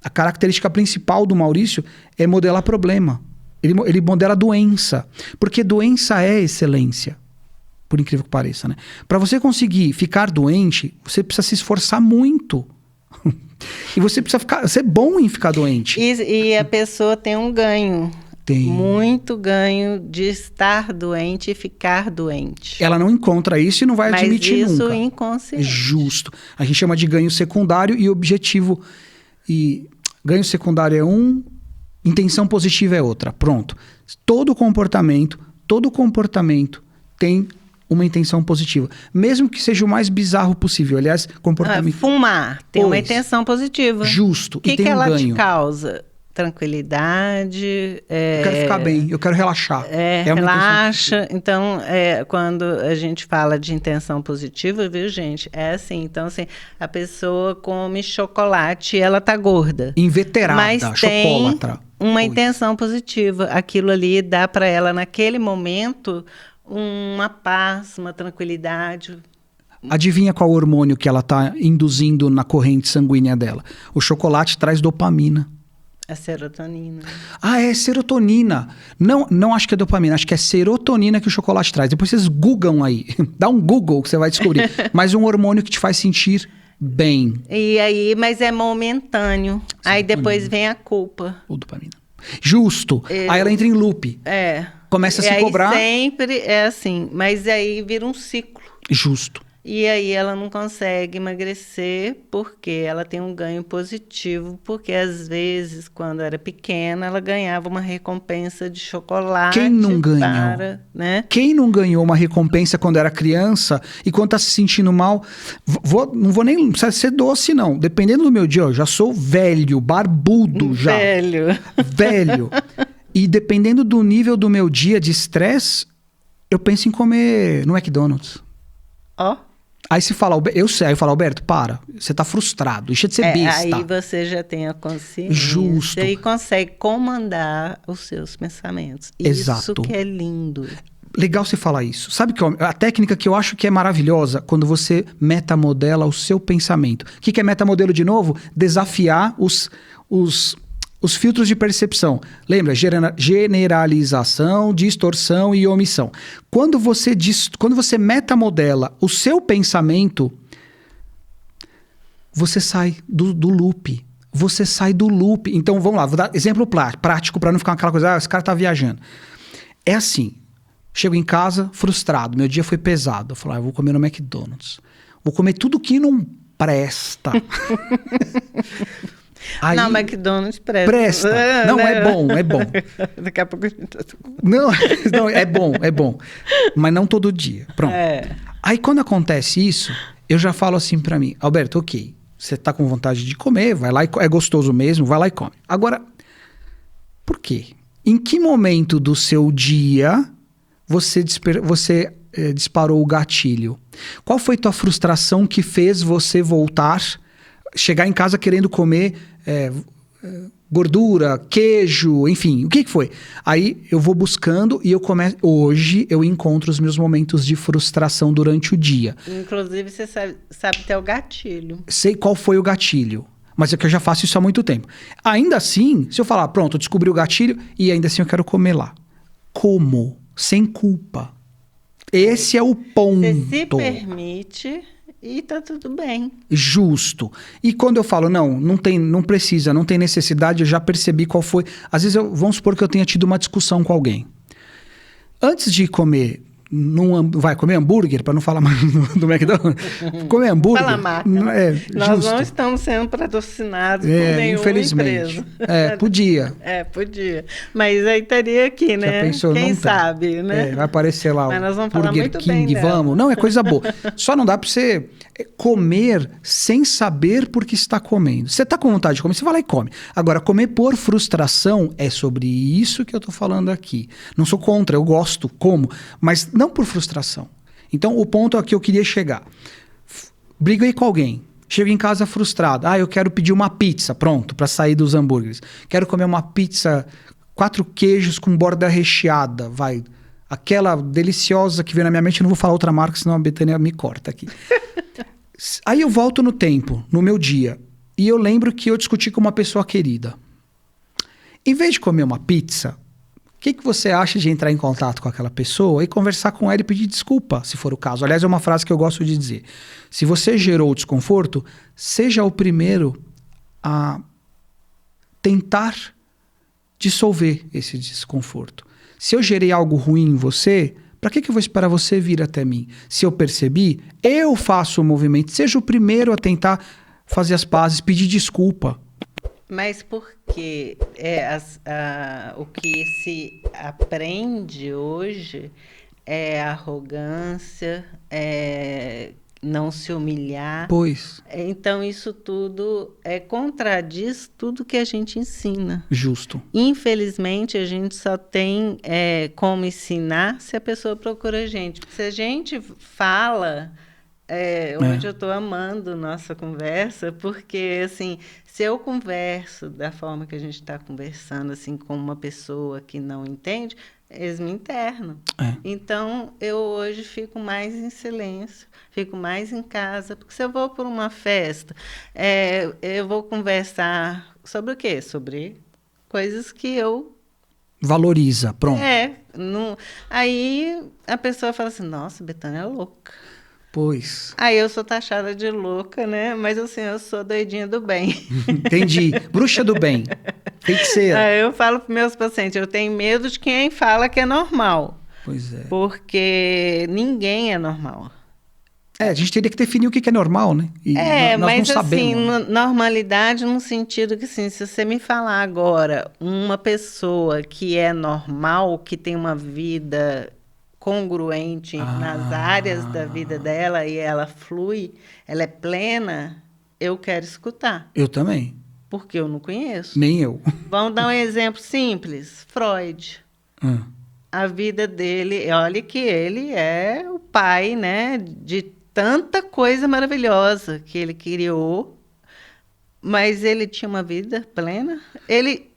a característica principal do Maurício é modelar problema. Ele modela doença. Porque doença é excelência. Por incrível que pareça, né? Para você conseguir ficar doente, você precisa se esforçar muito. E você precisa ser bom em ficar doente. E a pessoa tem um ganho. Tem. Muito ganho de estar doente e ficar doente. Ela não encontra isso e não vai admitir nunca. Mas isso inconsciente. Justo. A gente chama de ganho secundário e objetivo. E ganho secundário é um, intenção positiva é outra. Pronto. Todo comportamento tem uma intenção positiva. Mesmo que seja o mais bizarro possível. Aliás, comportamento... Fumar tem uma intenção positiva. Justo. O que ela te causa? Tranquilidade. Eu quero ficar bem, eu quero relaxar. Relaxa. Então, quando a gente fala de intenção positiva, viu, gente? É assim. Então, assim, a pessoa come chocolate e ela tá gorda. Inveterada, mas chocolatra. Tem uma intenção positiva. Aquilo ali dá para ela, naquele momento, uma paz, uma tranquilidade. Adivinha qual hormônio que ela está induzindo na corrente sanguínea dela? O chocolate traz dopamina. A serotonina. Ah, é serotonina. Não acho que é dopamina, acho que é serotonina que o chocolate traz. Depois vocês googlam aí. Dá um Google que você vai descobrir. Mas um hormônio que te faz sentir bem. E aí, mas é momentâneo. Aí depois vem a culpa. Ou dopamina. Justo. Aí ela entra em loop. Começa a se cobrar. Sempre é assim. Mas aí vira um ciclo. Justo. E aí ela não consegue emagrecer porque ela tem um ganho positivo, porque às vezes, quando era pequena, ela ganhava uma recompensa de chocolate. Quem não ganhou? Né? Quem não ganhou uma recompensa quando era criança e quando tá se sentindo mal? Não vou nem ser doce, não. Dependendo do meu dia, eu já sou velho, barbudo já. Velho. E dependendo do nível do meu dia de estresse, eu penso em comer no McDonald's. Aí você fala, aí eu falo, Alberto, para, você tá frustrado, deixa de ser besta. Aí você já tem a consciência. Justo. E consegue comandar os seus pensamentos. Exato. Isso que é lindo. Legal você falar isso. Sabe que a técnica que eu acho que é maravilhosa, quando você metamodela o seu pensamento. O que é metamodelo de novo? Desafiar os filtros de percepção. Lembra? Generalização, distorção e omissão. Quando você metamodela o seu pensamento, você sai do loop. Você sai do loop. Então, vamos lá. Vou dar exemplo prático para não ficar aquela coisa, esse cara tá viajando. É assim. Chego em casa frustrado. Meu dia foi pesado. Eu falo, eu vou comer no McDonald's. Vou comer tudo que não presta. Aí, não, McDonald's presta. Presta. Não, é bom. Daqui a pouco a gente tá... Não, é bom. Mas não todo dia. Pronto. Aí quando acontece isso, eu já falo assim pra mim, Alberto, ok, você tá com vontade de comer, vai lá e é gostoso mesmo, vai lá e come. Agora, por quê? Em que momento do seu dia você disparou o gatilho? Qual foi tua frustração que fez você chegar em casa querendo comer gordura, queijo, enfim, o que foi? Aí eu vou buscando e hoje eu encontro os meus momentos de frustração durante o dia. Inclusive você sabe ter o gatilho. Sei qual foi o gatilho, mas é que eu já faço isso há muito tempo. Ainda assim, se eu falar, pronto, eu descobri o gatilho e ainda assim eu quero comer lá. Como? Sem culpa. Esse é o ponto. Você se permite... E tá tudo bem. Justo. E quando eu falo, não precisa, não tem necessidade, eu já percebi qual foi. Às vezes, vamos supor que eu tenha tido uma discussão com alguém. Antes de comer vai comer hambúrguer, para não falar mais do McDonald's, comer hambúrguer. Fala a marca. Nós não estamos sendo patrocinados por nenhuma infelizmente. empresa. Podia. Podia. Mas aí estaria aqui, né? Já pensou, quem não sabe, né? Vai aparecer lá Mas nós vamos o falar Burger muito King, bem vamos. Não, é coisa boa. Só não dá para você comer sem saber por que está comendo. Você está com vontade de comer, você vai lá e come. Agora, comer por frustração é sobre isso que eu estou falando aqui. Não sou contra, eu gosto, como, mas não por frustração. Então, o ponto a que eu queria chegar. Briguei com alguém. Chego em casa frustrado. Eu quero pedir uma pizza, pronto, para sair dos hambúrgueres. Quero comer uma pizza 4 queijos com borda recheada, vai. Aquela deliciosa que veio na minha mente, eu não vou falar outra marca, senão a Betânia me corta aqui. Aí eu volto no tempo, no meu dia, e eu lembro que eu discuti com uma pessoa querida. Em vez de comer uma pizza, o que você acha de entrar em contato com aquela pessoa e conversar com ela e pedir desculpa, se for o caso? Aliás, é uma frase que eu gosto de dizer. Se você gerou desconforto, seja o primeiro a tentar dissolver esse desconforto. Se eu gerei algo ruim em você, para que eu vou esperar você vir até mim? Se eu percebi, eu faço o movimento. Seja o primeiro a tentar fazer as pazes, pedir desculpa. Mas porque o que se aprende hoje é arrogância, não se humilhar. Pois. Então, isso tudo contradiz tudo que a gente ensina. Justo. Infelizmente, a gente só tem como ensinar se a pessoa procura a gente. Se a gente fala... Hoje eu estou amando nossa conversa, porque, assim, se eu converso da forma que a gente está conversando, assim, com uma pessoa que não entende, eles me internam. Então, eu hoje fico mais em silêncio, fico mais em casa, porque se eu vou por uma festa, eu vou conversar sobre o quê? Sobre coisas que eu... Valoriza, pronto. Aí a pessoa fala assim, nossa, Betânia é louca. Pois. Aí eu sou taxada de louca, né? Mas assim, eu sou doidinha do bem. Entendi. Bruxa do bem. Feiticeira. Aí eu falo para meus pacientes, eu tenho medo de quem fala que é normal. Pois é. Porque ninguém é normal. A gente teria que definir o que é normal, né? E nós mas não sabemos, assim, normalidade no sentido que, assim, se você me falar agora uma pessoa que é normal, que tem uma vida... congruente nas áreas da vida dela e ela flui, ela é plena, eu quero escutar. Eu também. Porque eu não conheço. Nem eu. Vamos dar um exemplo simples. Freud. A vida dele, olha que ele é o pai, né, de tanta coisa maravilhosa que ele criou, mas ele tinha uma vida plena. Ele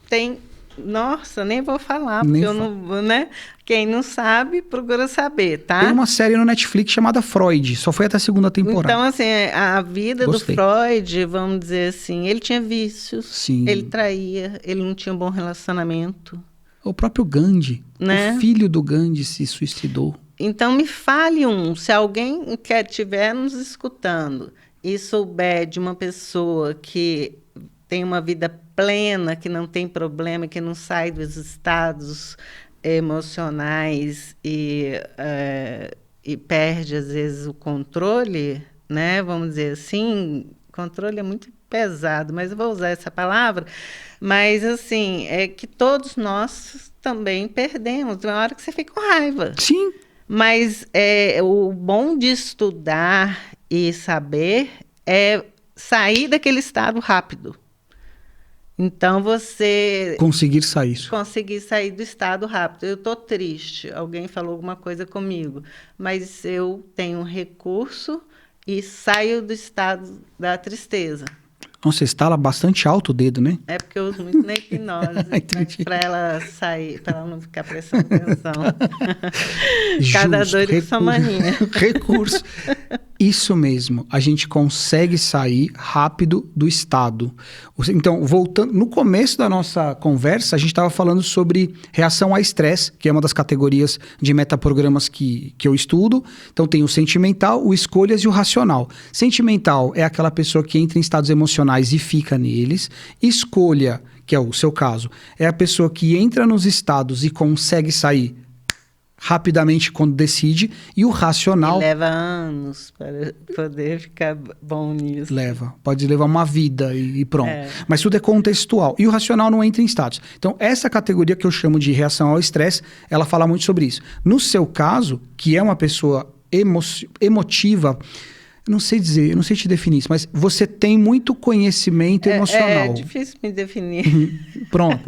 tem... Nossa, nem vou falar, porque eu não, né? Quem não sabe, procura saber, tá? Tem uma série no Netflix chamada Freud, só foi até a 2ª temporada. Então, assim, a vida do Freud, vamos dizer assim, ele tinha vícios, Sim. Ele traía, ele não tinha um bom relacionamento. O próprio Gandhi, né? O filho do Gandhi se suicidou. Então, me fale se alguém que estiver nos escutando e souber de uma pessoa que tem uma vida plena, que não tem problema, que não sai dos estados emocionais e perde, às vezes, o controle, né? Vamos dizer assim, controle é muito pesado, mas eu vou usar essa palavra, mas, assim, é que todos nós também perdemos, tem uma hora que você fica com raiva. Sim. Mas o bom de estudar e saber é sair daquele estado rápido. Então, você... Conseguir sair do estado rápido. Eu estou triste, alguém falou alguma coisa comigo, mas eu tenho um recurso e saio do estado da tristeza. Nossa, você estala bastante alto o dedo, né? É porque eu uso muito na hipnose, para ela sair, para ela não ficar prestando atenção. Cada doido com sua mania. Recurso. Isso mesmo, a gente consegue sair rápido do estado. Então, voltando, no começo da nossa conversa, a gente estava falando sobre reação a estresse, que é uma das categorias de metaprogramas que eu estudo. Então, tem o sentimental, o escolhas e o racional. Sentimental é aquela pessoa que entra em estados emocionais e fica neles. Escolha, que é o seu caso, é a pessoa que entra nos estados e consegue sair rapidamente quando decide, e o racional... E leva anos para poder ficar bom nisso. Pode levar uma vida e pronto. Mas tudo é contextual. E o racional não entra em status. Então, essa categoria que eu chamo de reação ao estresse, ela fala muito sobre isso. No seu caso, que é uma pessoa emotiva, não sei dizer, não sei te definir isso, mas você tem muito conhecimento emocional. É difícil me definir. Pronto.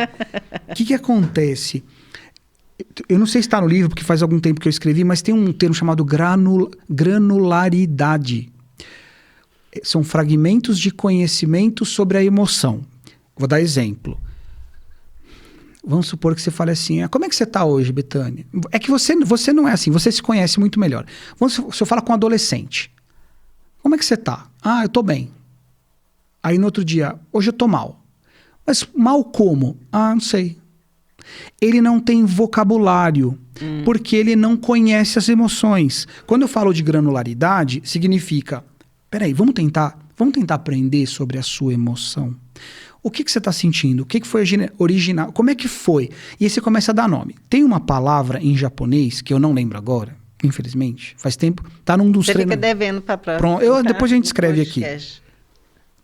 O que acontece? Eu não sei se está no livro, porque faz algum tempo que eu escrevi, mas tem um termo chamado granularidade. São fragmentos de conhecimento sobre a emoção. Vou dar exemplo. Vamos supor que você fale assim, como é que você está hoje, Betânia? É que você não é assim, você se conhece muito melhor. Se eu falar com um adolescente, como é que você está? Eu estou bem. Aí no outro dia, hoje eu estou mal. Mas mal como? Não sei. Ele não tem vocabulário, porque ele não conhece as emoções. Quando eu falo de granularidade, significa, peraí, vamos tentar aprender sobre a sua emoção. O que você está sentindo? O que foi original? Como é que foi? E aí você começa a dar nome. Tem uma palavra em japonês, que eu não lembro agora, infelizmente, faz tempo, tá num dos treinos. Você fica devendo para a próxima. Pronto, depois a gente escreve aqui.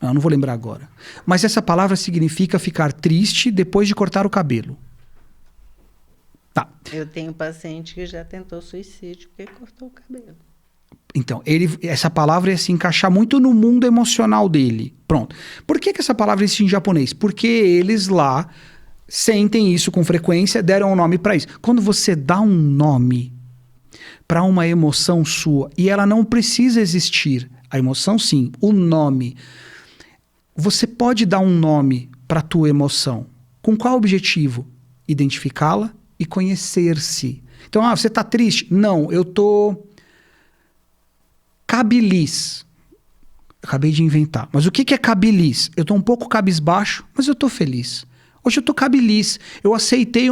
Não vou lembrar agora. Mas essa palavra significa ficar triste depois de cortar o cabelo. Tá. Eu tenho um paciente que já tentou suicídio porque cortou o cabelo. Então, essa palavra ia se encaixar muito no mundo emocional dele. Pronto. Por que essa palavra existe em japonês? Porque eles lá sentem isso com frequência, deram um nome para isso. Quando você dá um nome para uma emoção sua, e ela não precisa existir, a emoção sim, o nome. Você pode dar um nome para a tua emoção. Com qual objetivo? Identificá-la e conhecer-se. Então, você está triste? Não, eu estou cabilis. Acabei de inventar. Mas o que é cabilis? Eu estou um pouco cabisbaixo, mas eu estou feliz. Hoje eu estou cabilis. Eu aceitei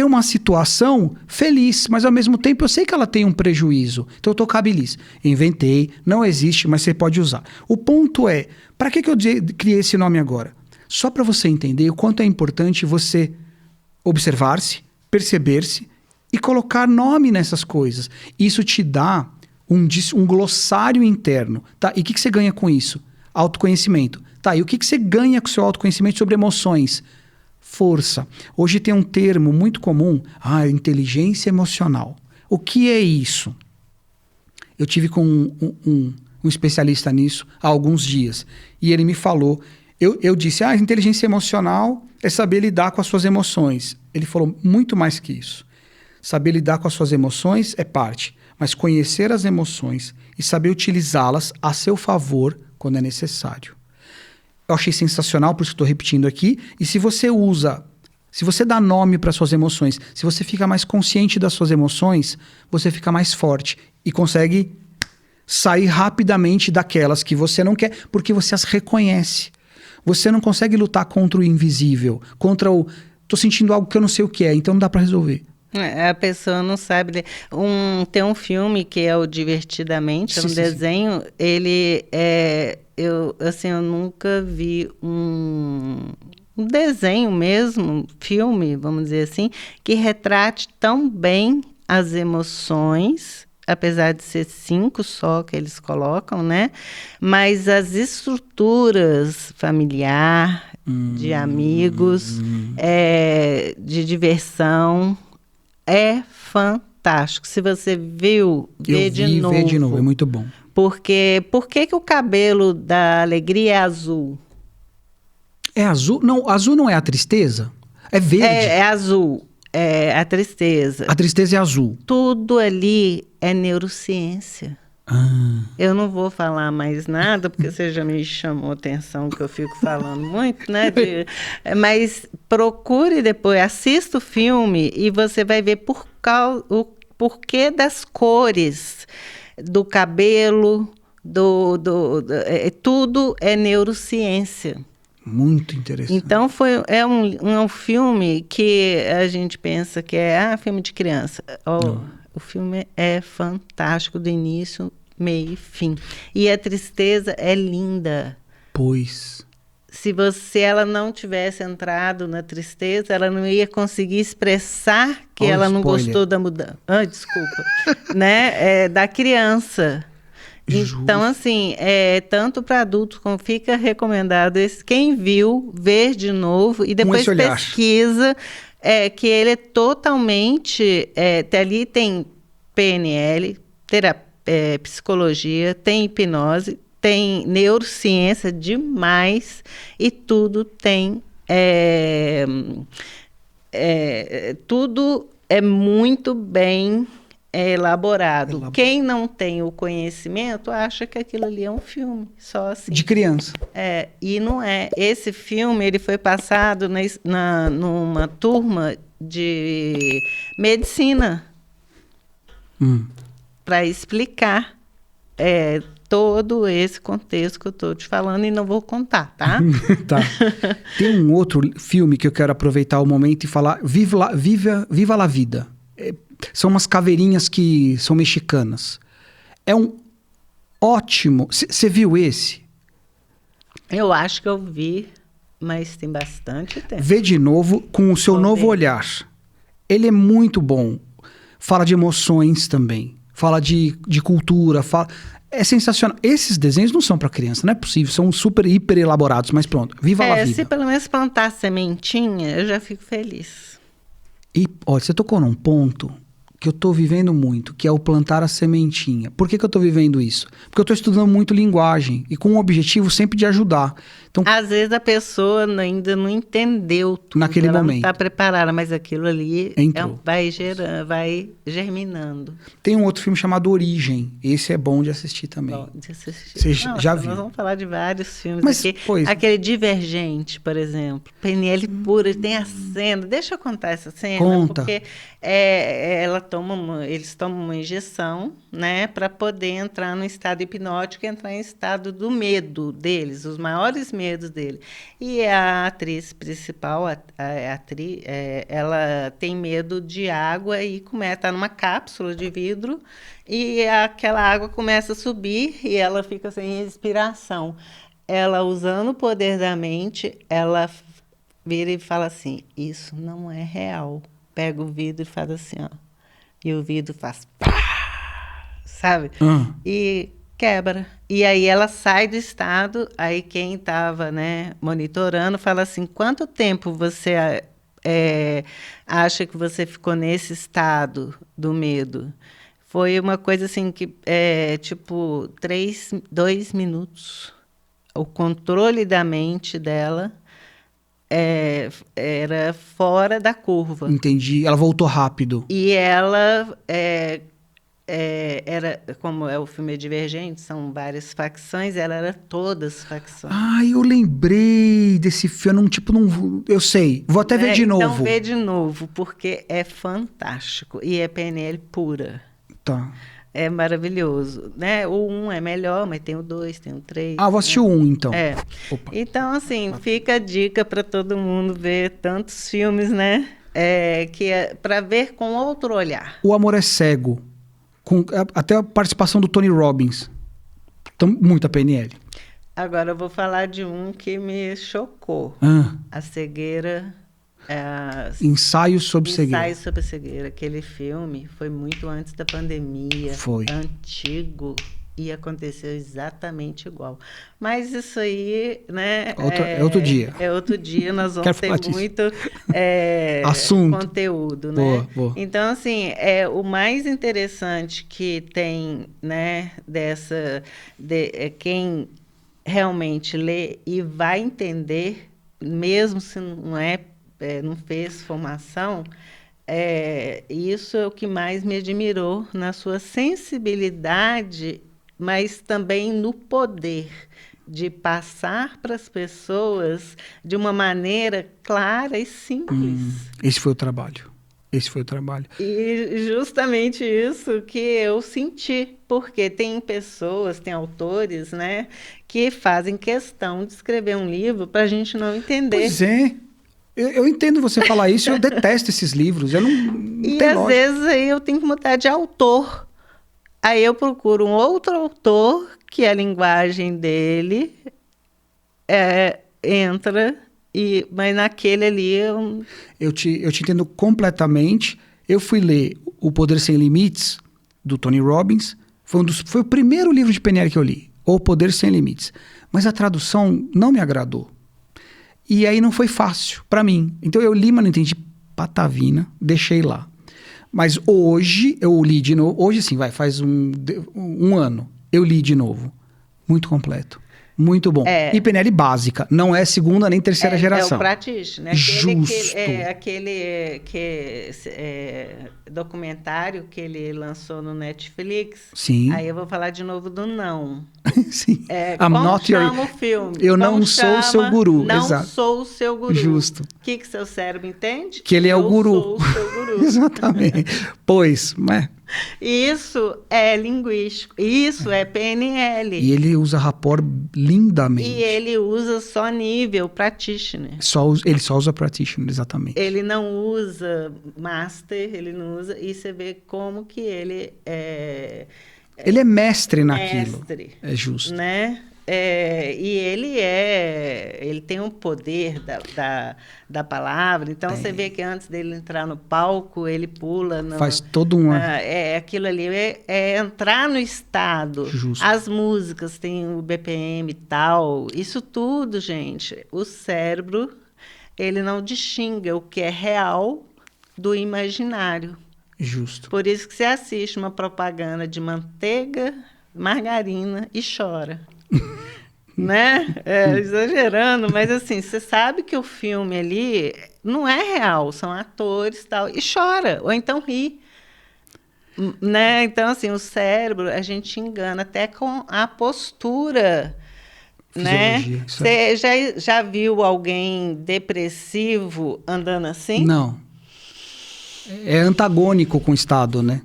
uma situação feliz, mas ao mesmo tempo eu sei que ela tem um prejuízo. Então eu estou cabilis. Inventei, não existe, mas você pode usar. O ponto é, para que eu criei esse nome agora? Só para você entender o quanto é importante você observar-se, perceber-se e colocar nome nessas coisas. Isso te dá um glossário interno. Tá? E o que você ganha com isso? Autoconhecimento. Tá? E o que você ganha com o seu autoconhecimento sobre emoções? Força. Hoje tem um termo muito comum, inteligência emocional. O que é isso? Eu tive com um especialista nisso há alguns dias. E ele me falou, eu disse, inteligência emocional é saber lidar com as suas emoções. Ele falou muito mais que isso. Saber lidar com as suas emoções é parte, mas conhecer as emoções e saber utilizá-las a seu favor quando é necessário. Eu achei sensacional, por isso que estou repetindo aqui. E se você dá nome para suas emoções, se você fica mais consciente das suas emoções, você fica mais forte e consegue sair rapidamente daquelas que você não quer, porque você as reconhece. Você não consegue lutar contra o invisível, contra o... Tô sentindo algo que eu não sei o que é, então não dá para resolver. A pessoa não sabe. Tem um filme que é o Divertidamente, sim, desenho. Sim. Ele é... Eu nunca vi um desenho mesmo, filme, vamos dizer assim, que retrate tão bem as emoções, apesar de ser 5 só que eles colocam, né? Mas as estruturas familiar, de amigos, de diversão, é fantástico. Se você viu, vê de novo. É muito bom. Porque por que o cabelo da Alegria é azul? É azul? Não, azul não é a tristeza? É verde. É azul, é a tristeza. A tristeza é azul. Tudo ali é neurociência. Eu não vou falar mais nada, porque você já me chamou a atenção que eu fico falando muito, né? Mas procure depois, assista o filme e você vai ver o porquê das cores, do cabelo, tudo é neurociência. Muito interessante. Então, é um filme que a gente pensa que é filme de criança. O filme é fantástico, do início, meio e fim. E a tristeza é linda. Pois. se ela não tivesse entrado na tristeza, ela não ia conseguir expressar que Olha ela o não spoiler. gostou da mudança. Ah, desculpa. Né? Da criança. Então, Justo. assim, tanto para adultos como fica recomendado quem viu, ver de novo e Com depois esse olhar. pesquisa, que ele é totalmente. Ali tem PNL, psicologia, tem hipnose, tem neurociência demais e tudo tem. Tudo é muito bem elaborado. Quem não tem o conhecimento acha que aquilo ali é um filme, só assim. De criança. E não é. Esse filme ele foi passado numa turma de medicina para explicar todo esse contexto que eu estou te falando e não vou contar, tá? Tá. Tem um outro filme que eu quero aproveitar o momento e falar, Viva la Vida. São umas caveirinhas que são mexicanas. É um ótimo... Você viu esse? Eu acho que eu vi, mas tem bastante tempo. Vê de novo com o seu novo olhar. Ele é muito bom. Fala de emoções também. Fala de cultura. É sensacional. Esses desenhos não são para criança, não é possível. São super, hiper elaborados, mas pronto. Viva la vida. Se pelo menos plantar sementinha, eu já fico feliz. E, olha, você tocou num ponto que eu estou vivendo muito, que é o plantar a sementinha. Por que eu estou vivendo isso? Porque eu estou estudando muito linguagem e com o objetivo sempre de ajudar. Então, às vezes a pessoa ainda não entendeu tudo. Naquele ela momento. Não está preparada, mas aquilo ali Entrou. vai germinando. Tem um outro filme chamado Origem. Esse é bom de assistir também. Bom de assistir. Você já viu? Nós vamos falar de vários filmes Mas, aqui. pois... Aquele Divergente, por exemplo. PNL pura, tem a cena. Deixa eu contar essa cena. Conta. Porque eles tomam uma injeção, né, para poder entrar no estado hipnótico e entrar em estado do medo deles, os maiores medos dele. E a atriz principal, ela tem medo de água e está numa cápsula de vidro e aquela água começa a subir e ela fica sem respiração. Ela, usando o poder da mente, ela vira e fala assim, isso não é real. Pega o vidro e faz assim, ó. E o vidro faz pá, sabe? E quebra. E aí ela sai do estado, aí quem estava, né, monitorando fala assim, quanto tempo você acha que você ficou nesse estado do medo? Foi uma coisa assim que, tipo, 2 minutos. O controle da mente dela era fora da curva. Entendi. Ela voltou rápido. E ela era, como o filme é Divergente, são várias facções, ela era todas facções. Eu lembrei desse filme, eu sei. Vou até ver de novo. Então vê de novo, porque é fantástico. E é PNL pura. Tá. É maravilhoso, né? O 1 é melhor, mas tem o 2, tem o 3. Vou assistir o 1, então. Opa. Então, assim, fica a dica para todo mundo ver tantos filmes, né? Para ver com outro olhar. O Amor é Cego, com até a participação do Tony Robbins. Então, muita PNL. Agora eu vou falar de um que me chocou. A Cegueira... Ensaio sobre Cegueira. Ensaio sobre a Cegueira. Aquele filme foi muito antes da pandemia. Foi. Antigo. E aconteceu exatamente igual. Mas isso aí, né? É outro dia. É outro dia, nós vamos ter muito assunto, conteúdo, né? Boa. Então, assim, o mais interessante que tem, né, quem realmente lê e vai entender, mesmo se não fez formação, isso é o que mais me admirou na sua sensibilidade, mas também no poder de passar para as pessoas de uma maneira clara e simples. Esse foi o trabalho. E justamente isso que eu senti, porque tem pessoas, tem autores, né, que fazem questão de escrever um livro para a gente não entender. Pois é. Eu entendo você falar isso, eu detesto esses livros. Eu não e às vezes aí eu tenho que mudar de autor. Aí eu procuro um outro autor que a linguagem dele entra, mas naquele ali... Eu te entendo completamente. Eu fui ler O Poder Sem Limites, do Tony Robbins. Foi o primeiro livro de PNL que eu li, O Poder Sem Limites. Mas a tradução não me agradou. E aí não foi fácil para mim. Então eu li, mas não entendi patavina, deixei lá. Mas hoje eu li de novo. Hoje sim, faz um ano. Eu li de novo. Muito completo. Muito bom. E PNL básica. Não é segunda nem terceira geração. É o practitioner, né? Justo. Aquele documentário que ele lançou no Netflix. Sim. Aí eu vou falar de novo do não. Sim. Como chama o filme? Eu não sou o seu guru. Não Exato. sou o seu guru. Justo. O que seu cérebro entende? Que ele é o guru. Eu sou o seu guru. Exatamente. Pois, né? Isso é linguístico. Isso é PNL. E ele usa rapport lindamente. E ele usa só nível practitioner. Ele só usa practitioner, exatamente. Ele não usa master, ele não usa... E você vê como que ele é... Ele é mestre naquilo. Mestre. É justo. Né? E ele tem um poder da palavra. Então, você vê que antes dele entrar no palco, ele pula... Faz todo um... aquilo ali é entrar no estado. Justo. As músicas têm o BPM e tal. Isso tudo, gente. O cérebro, ele não distingue o que é real do imaginário. Justo. Por isso que você assiste uma propaganda de manteiga, margarina e chora. Né? Exagerando, mas assim, você sabe que o filme ali não é real, são atores e tal, e chora, ou então ri. Né? Então, assim, o cérebro, a gente engana até com a postura. Né? Você já viu alguém depressivo andando assim? Não. É antagônico com o estado, né?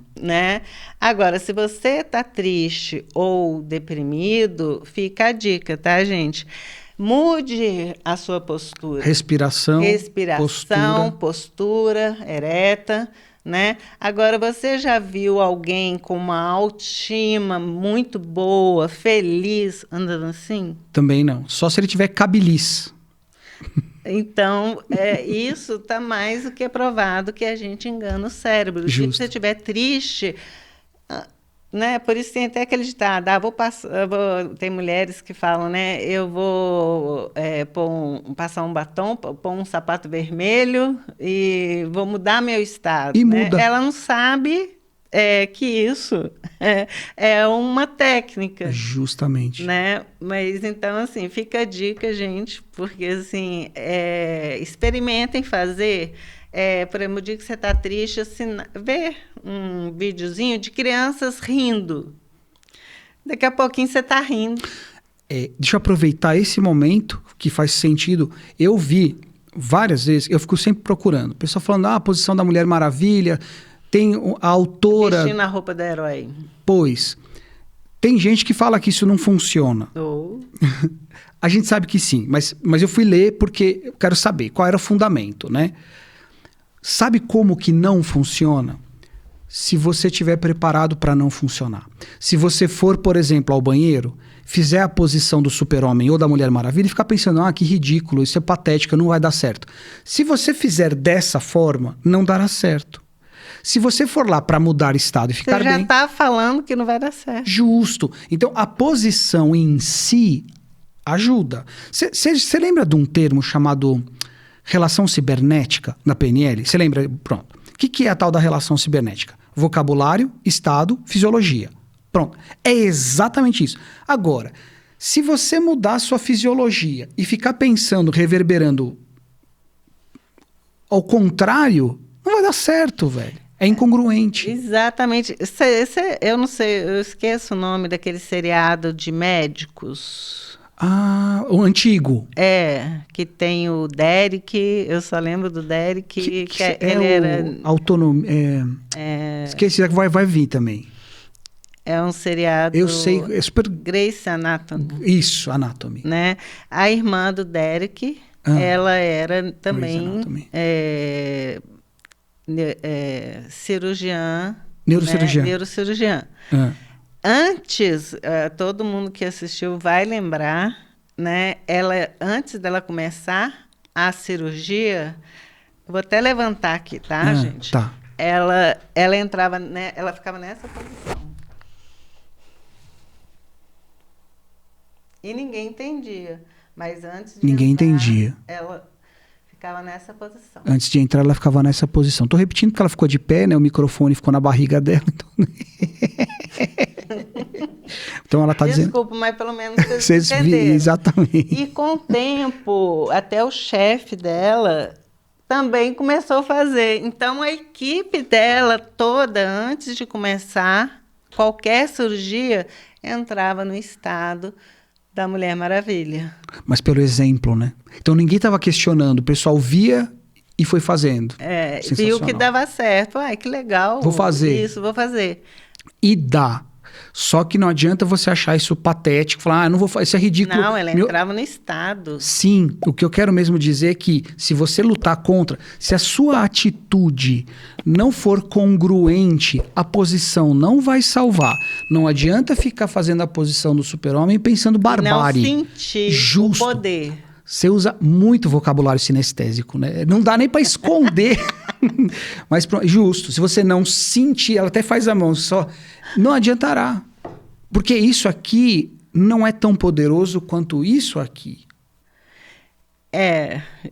Agora, se você está triste ou deprimido, fica a dica, tá, gente? Mude a sua postura. Respiração, postura ereta, né? Agora, você já viu alguém com uma autoestima muito boa, feliz, andando assim? Também não. Só se ele tiver cabiliz. Então, isso está mais do que provado que a gente engana o cérebro. Se você estiver triste, né? Por isso tem até aquele ditado, tem mulheres que falam, né? Eu vou passar um batom, pôr um sapato vermelho e vou mudar meu estado. E né? muda. Ela não sabe que isso é uma técnica. Justamente. Né? Mas, então, assim, fica a dica, gente, porque, assim, experimentem fazer. Por exemplo, o dia que você está triste, ver um videozinho de crianças rindo. Daqui a pouquinho você está rindo. Deixa eu aproveitar esse momento que faz sentido. Eu vi várias vezes, eu fico sempre procurando. O pessoal falando, a posição da Mulher Maravilha... Tem a autora... Vestindo a roupa da herói. Pois. Tem gente que fala que isso não funciona. A gente sabe que sim, mas eu fui ler porque eu quero saber qual era o fundamento, né? Sabe como que não funciona? Se você estiver preparado para não funcionar. Se você for, por exemplo, ao banheiro, fizer a posição do super-homem ou da Mulher Maravilha e ficar pensando, que ridículo, isso é patético, não vai dar certo. Se você fizer dessa forma, não dará certo. Se você for lá para mudar estado e ficar bem... Você já está falando que não vai dar certo. Justo. Então, a posição em si ajuda. Você lembra de um termo chamado relação cibernética na PNL? Você lembra? Pronto. O que é a tal da relação cibernética? Vocabulário, estado, fisiologia. Pronto. É exatamente isso. Agora, se você mudar a sua fisiologia e ficar pensando, reverberando ao contrário, não vai dar certo, velho. É incongruente. Exatamente. Eu não sei, eu esqueço o nome daquele seriado de médicos. O antigo. Que tem o Derek, eu só lembro do Derek. Ele era... Autonomia. Esqueci, vai vir também. É um seriado... Eu sei, é super... Grey's Anatomy. Isso, Anatomy. Né? A irmã do Derek, ela era também... cirurgiã. Neurocirurgiã. Né? Neurocirurgiã. Antes, todo mundo que assistiu vai lembrar, né, antes dela começar a cirurgia, vou até levantar aqui, tá, gente? Tá. Ela entrava, né, ela ficava nessa posição. E ninguém entendia. Mas antes de Ninguém entrar, entendia. ela ficava nessa posição. Antes de entrar, ela ficava nessa posição. Tô repetindo porque ela ficou de pé, né? O microfone ficou na barriga dela. Então ela tá dizendo... Desculpa, mas pelo menos vocês entenderam. Exatamente. E com o tempo, até o chefe dela também começou a fazer. Então, a equipe dela toda, antes de começar qualquer cirurgia, entrava no estado da Mulher Maravilha. Mas pelo exemplo, né? Então ninguém estava questionando, o pessoal via e foi fazendo. Viu que dava certo. Ai, que legal. Vou fazer. Isso, vou fazer. E dá. Só que não adianta você achar isso patético, falar, não vou fazer, isso é ridículo. Não, ela entrava no estado. Sim, o que eu quero mesmo dizer é que se você lutar contra, se a sua atitude não for congruente, a posição não vai salvar. Não adianta ficar fazendo a posição do super-homem pensando barbárie. Não sentir Justo. o poder. Você usa muito vocabulário sinestésico, né? Não dá nem para esconder. Mas justo, se você não sentir, ela até faz a mão só, não adiantará. Porque isso aqui não é tão poderoso quanto isso aqui.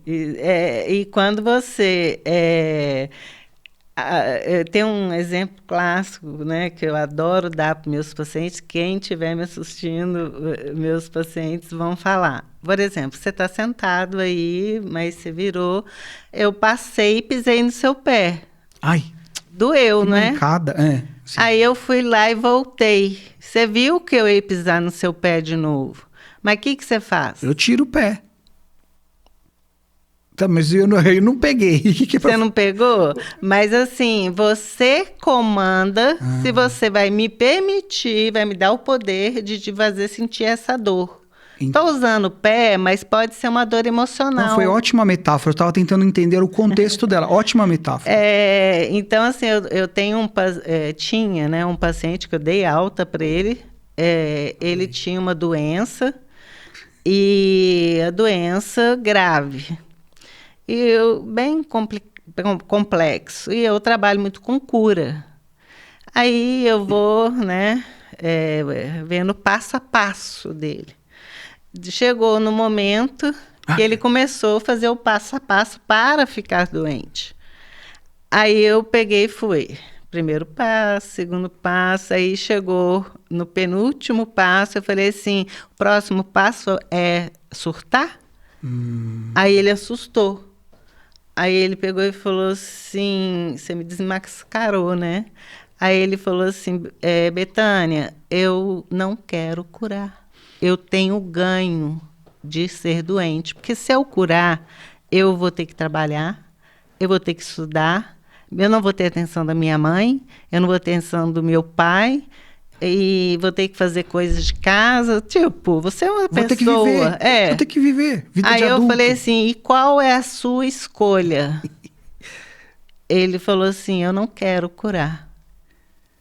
E quando você... tem um exemplo clássico, né, que eu adoro dar para meus pacientes. Quem estiver me assistindo, meus pacientes vão falar. Por exemplo, você está sentado aí, mas você virou, eu passei e pisei no seu pé. Ai, doeu, né? Mancada, sim. Aí eu fui lá e voltei. Você viu que eu ia pisar no seu pé de novo. Mas o que você faz? Eu tiro o pé. Tá, mas eu não peguei. Você não pegou? Mas assim, você comanda se você vai me permitir, vai me dar o poder de te fazer sentir essa dor. Estou usando o pé, mas pode ser uma dor emocional. Não, foi ótima metáfora. Eu estava tentando entender o contexto dela. Ótima metáfora. Então, assim, eu tenho tinha, né, um paciente que eu dei alta para ele. Ele tinha uma doença, e a doença grave. E bem complexo. E eu trabalho muito com cura. Aí eu vou, né, vendo passo a passo dele. Chegou no momento que ele começou a fazer o passo a passo para ficar doente. Aí eu peguei e fui. Primeiro passo, segundo passo, aí chegou no penúltimo passo, eu falei assim, o próximo passo é surtar? Aí ele assustou. Aí ele pegou e falou assim, você me desmascarou, né? Aí ele falou assim, Betânia, eu não quero curar. Eu tenho ganho de ser doente. Porque se eu curar, eu vou ter que trabalhar, eu vou ter que estudar, eu não vou ter atenção da minha mãe, eu não vou ter atenção do meu pai, e vou ter que fazer coisas de casa. Tipo, você é uma pessoa... Vou ter que viver. Vida Aí de adulto. eu falei assim, e qual é a sua escolha? Ele falou assim, eu não quero curar.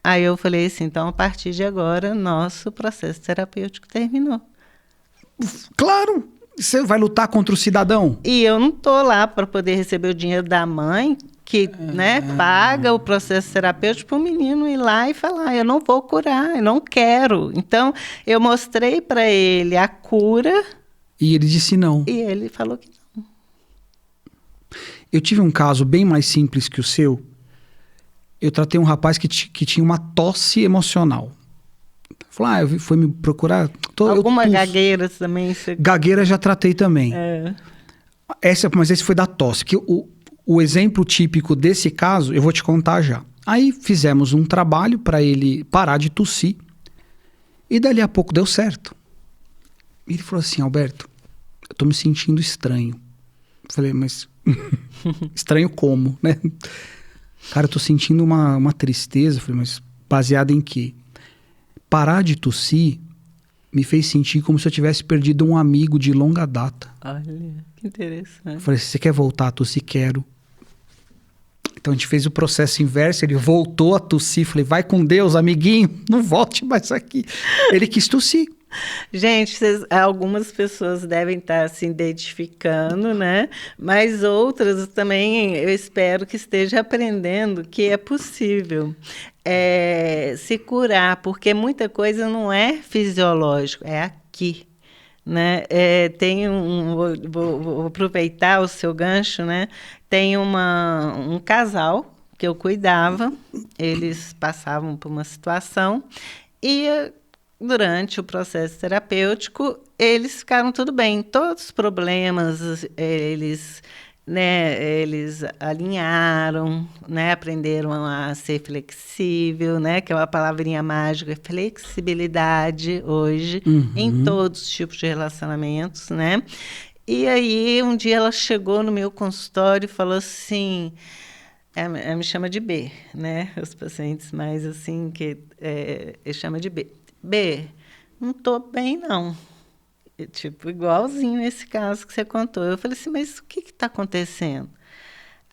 Aí eu falei assim, então a partir de agora, nosso processo terapêutico terminou. Claro! Você vai lutar contra o cidadão? E eu não estou lá para poder receber o dinheiro da mãe, que né, paga o processo terapêutico para o menino ir lá e falar, eu não vou curar, eu não quero. Então, eu mostrei para ele a cura. E ele disse não. E ele falou que não. Eu tive um caso bem mais simples que o seu. Eu tratei um rapaz que tinha uma tosse emocional. Falou, foi me procurar... Alguma gagueira também? Gagueira já tratei também. Mas esse foi da tosse. Que o exemplo típico desse caso, eu vou te contar já. Aí fizemos um trabalho para ele parar de tossir. E dali a pouco deu certo. E ele falou assim, Alberto, eu tô me sentindo estranho. Eu falei, mas... estranho como, né? Cara, eu tô sentindo uma tristeza. Eu falei, mas baseada em quê? Parar de tossir me fez sentir como se eu tivesse perdido um amigo de longa data. Olha, que interessante. Eu falei, você quer voltar a tossir? Quero. Então a gente fez o processo inverso, ele voltou a tossir. Falei, vai com Deus, amiguinho, não volte mais aqui. Ele quis tossir. Gente, algumas pessoas devem estar se identificando, né? Mas outras também eu espero que esteja aprendendo que é possível se curar, porque muita coisa não é fisiológico, é aqui. Né? Vou aproveitar o seu gancho, né? Tem um casal que eu cuidava, eles passavam por uma situação e durante o processo terapêutico eles ficaram tudo bem, todos os problemas eles alinharam, né? Aprenderam a ser flexível, né? Que é uma palavrinha mágica, flexibilidade hoje, em todos os tipos de relacionamentos, né? E aí, um dia ela chegou no meu consultório e falou assim, ela me chama de B, né? Os pacientes mais assim, chama de B. B, não estou bem, não. Tipo, igualzinho esse caso que você contou. Eu falei assim, mas o que está acontecendo?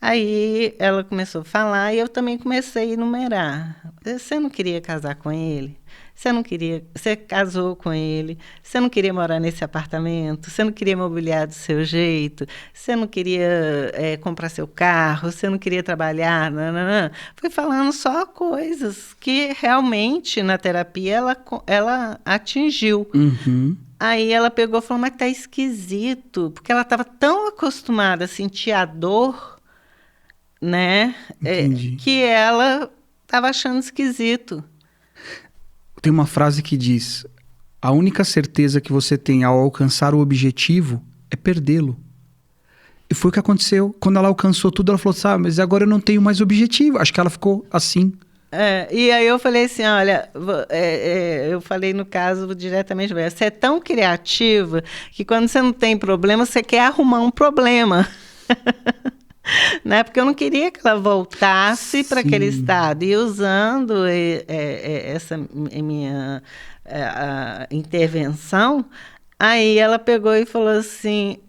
Aí ela começou a falar e eu também comecei a enumerar. Você não queria casar com ele? Você não queria... Você casou com ele? Você não queria morar nesse apartamento? Você não queria mobiliar do seu jeito? Você não queria comprar seu carro? Você não queria trabalhar? Nananã. Fui falando só coisas que realmente na terapia ela atingiu. Aí ela pegou e falou, mas tá esquisito, porque ela estava tão acostumada a sentir a dor, né, que ela estava achando esquisito. Tem uma frase que diz, a única certeza que você tem ao alcançar o objetivo é perdê-lo. E foi o que aconteceu. Quando ela alcançou tudo, ela falou, sabe, mas agora eu não tenho mais objetivo. Acho que ela ficou assim. E aí eu falei assim, olha, eu falei no caso diretamente, você é tão criativa que quando você não tem problema, você quer arrumar um problema. Né? Porque eu não queria que ela voltasse para aquele estado. E usando essa minha intervenção, aí ela pegou e falou assim,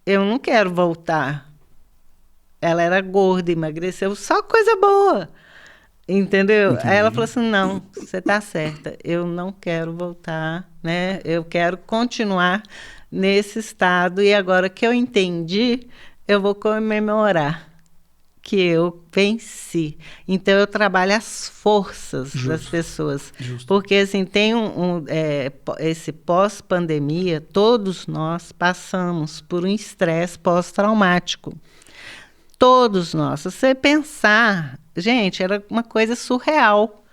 eu não quero voltar. Ela era gorda, emagreceu, só coisa boa. Entendeu? Entendi. Aí ela falou assim, não, você está certa, eu não quero voltar, né? Eu quero continuar nesse estado e agora que eu entendi, eu vou comemorar que eu venci. Então, eu trabalho as forças das pessoas. Porque, assim, tem esse pós-pandemia, todos nós passamos por um estresse pós-traumático. Todos nós. Se você pensar, gente, era uma coisa surreal,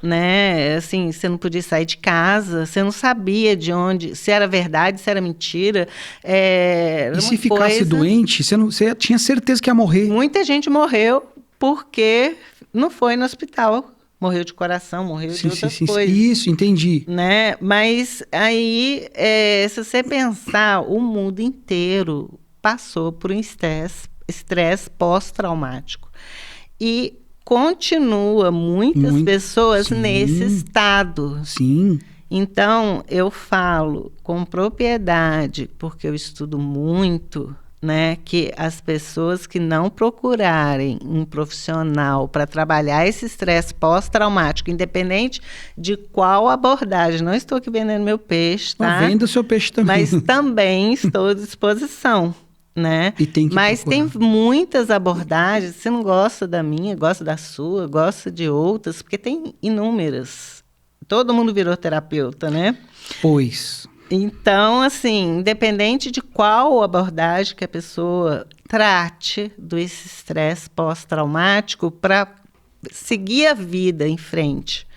né? Assim, você não podia sair de casa, você não sabia de onde, se era verdade, se era mentira. E se ficasse doente, você tinha certeza que ia morrer. Muita gente morreu porque não foi no hospital. Morreu de coração, morreu de outras coisas. Isso, entendi. Né? Mas aí, se você pensar, o mundo inteiro passou por um estresse pós-traumático. E continua muitas pessoas nesse estado. Sim. Então, eu falo com propriedade, porque eu estudo muito, né, que as pessoas que não procurarem um profissional para trabalhar esse estresse pós-traumático, independente de qual abordagem, não estou aqui vendendo meu peixe, tá? Venda o seu peixe também. Mas também estou à disposição. Né? Mas tem muitas abordagens, você não gosta da minha, gosta da sua, gosta de outras, porque tem inúmeras. Todo mundo virou terapeuta, né? Pois. Então, assim, independente de qual abordagem que a pessoa trate desse estresse pós-traumático para seguir a vida em frente.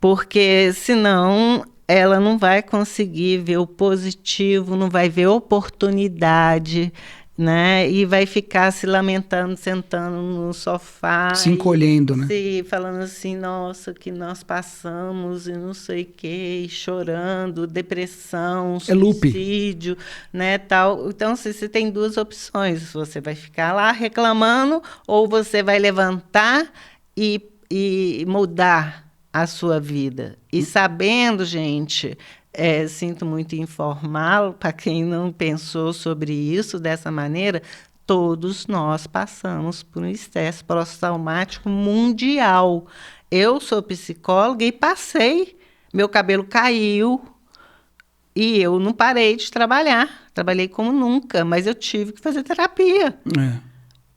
Porque, senão, ela não vai conseguir ver o positivo, não vai ver oportunidade, né? E vai ficar se lamentando, sentando no sofá. Se encolhendo, né? Falando assim, nossa, que nós passamos e não sei o quê, e chorando, depressão, suicídio, né, tal. Então, você tem duas opções. Você vai ficar lá reclamando ou você vai levantar e mudar a sua vida. E sabendo, gente, sinto muito informá-lo, para quem não pensou sobre isso dessa maneira, todos nós passamos por um estresse pós-traumático mundial. Eu sou psicóloga e passei meu cabelo caiu e eu não parei de trabalhar. Trabalhei como nunca, mas eu tive que fazer terapia.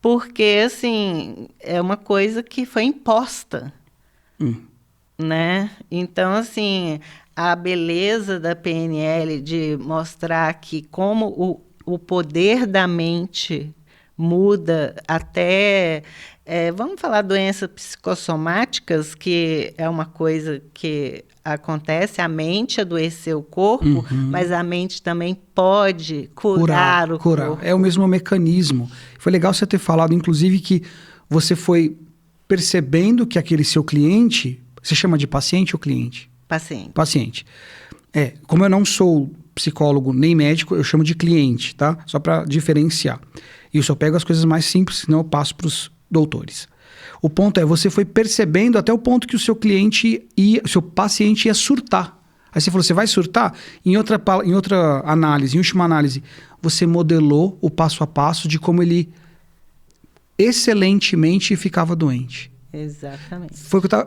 Porque, assim, é uma coisa que foi imposta, né? Então, assim, a beleza da PNL de mostrar que como o poder da mente muda até... vamos falar doenças psicossomáticas, que é uma coisa que acontece, a mente adoecer o corpo, mas a mente também pode curar o corpo. É o mesmo mecanismo. Foi legal você ter falado, inclusive, que você foi percebendo que aquele seu cliente... Você chama de paciente ou cliente? Paciente. Como eu não sou psicólogo nem médico, eu chamo de cliente, tá? Só para diferenciar. E eu só pego as coisas mais simples, senão eu passo para os doutores. O ponto é, você foi percebendo até o ponto que o seu cliente o seu paciente ia surtar. Aí você falou, você vai surtar? Em outra análise, em última análise, você modelou o passo a passo de como ele excelentemente ficava doente. Exatamente.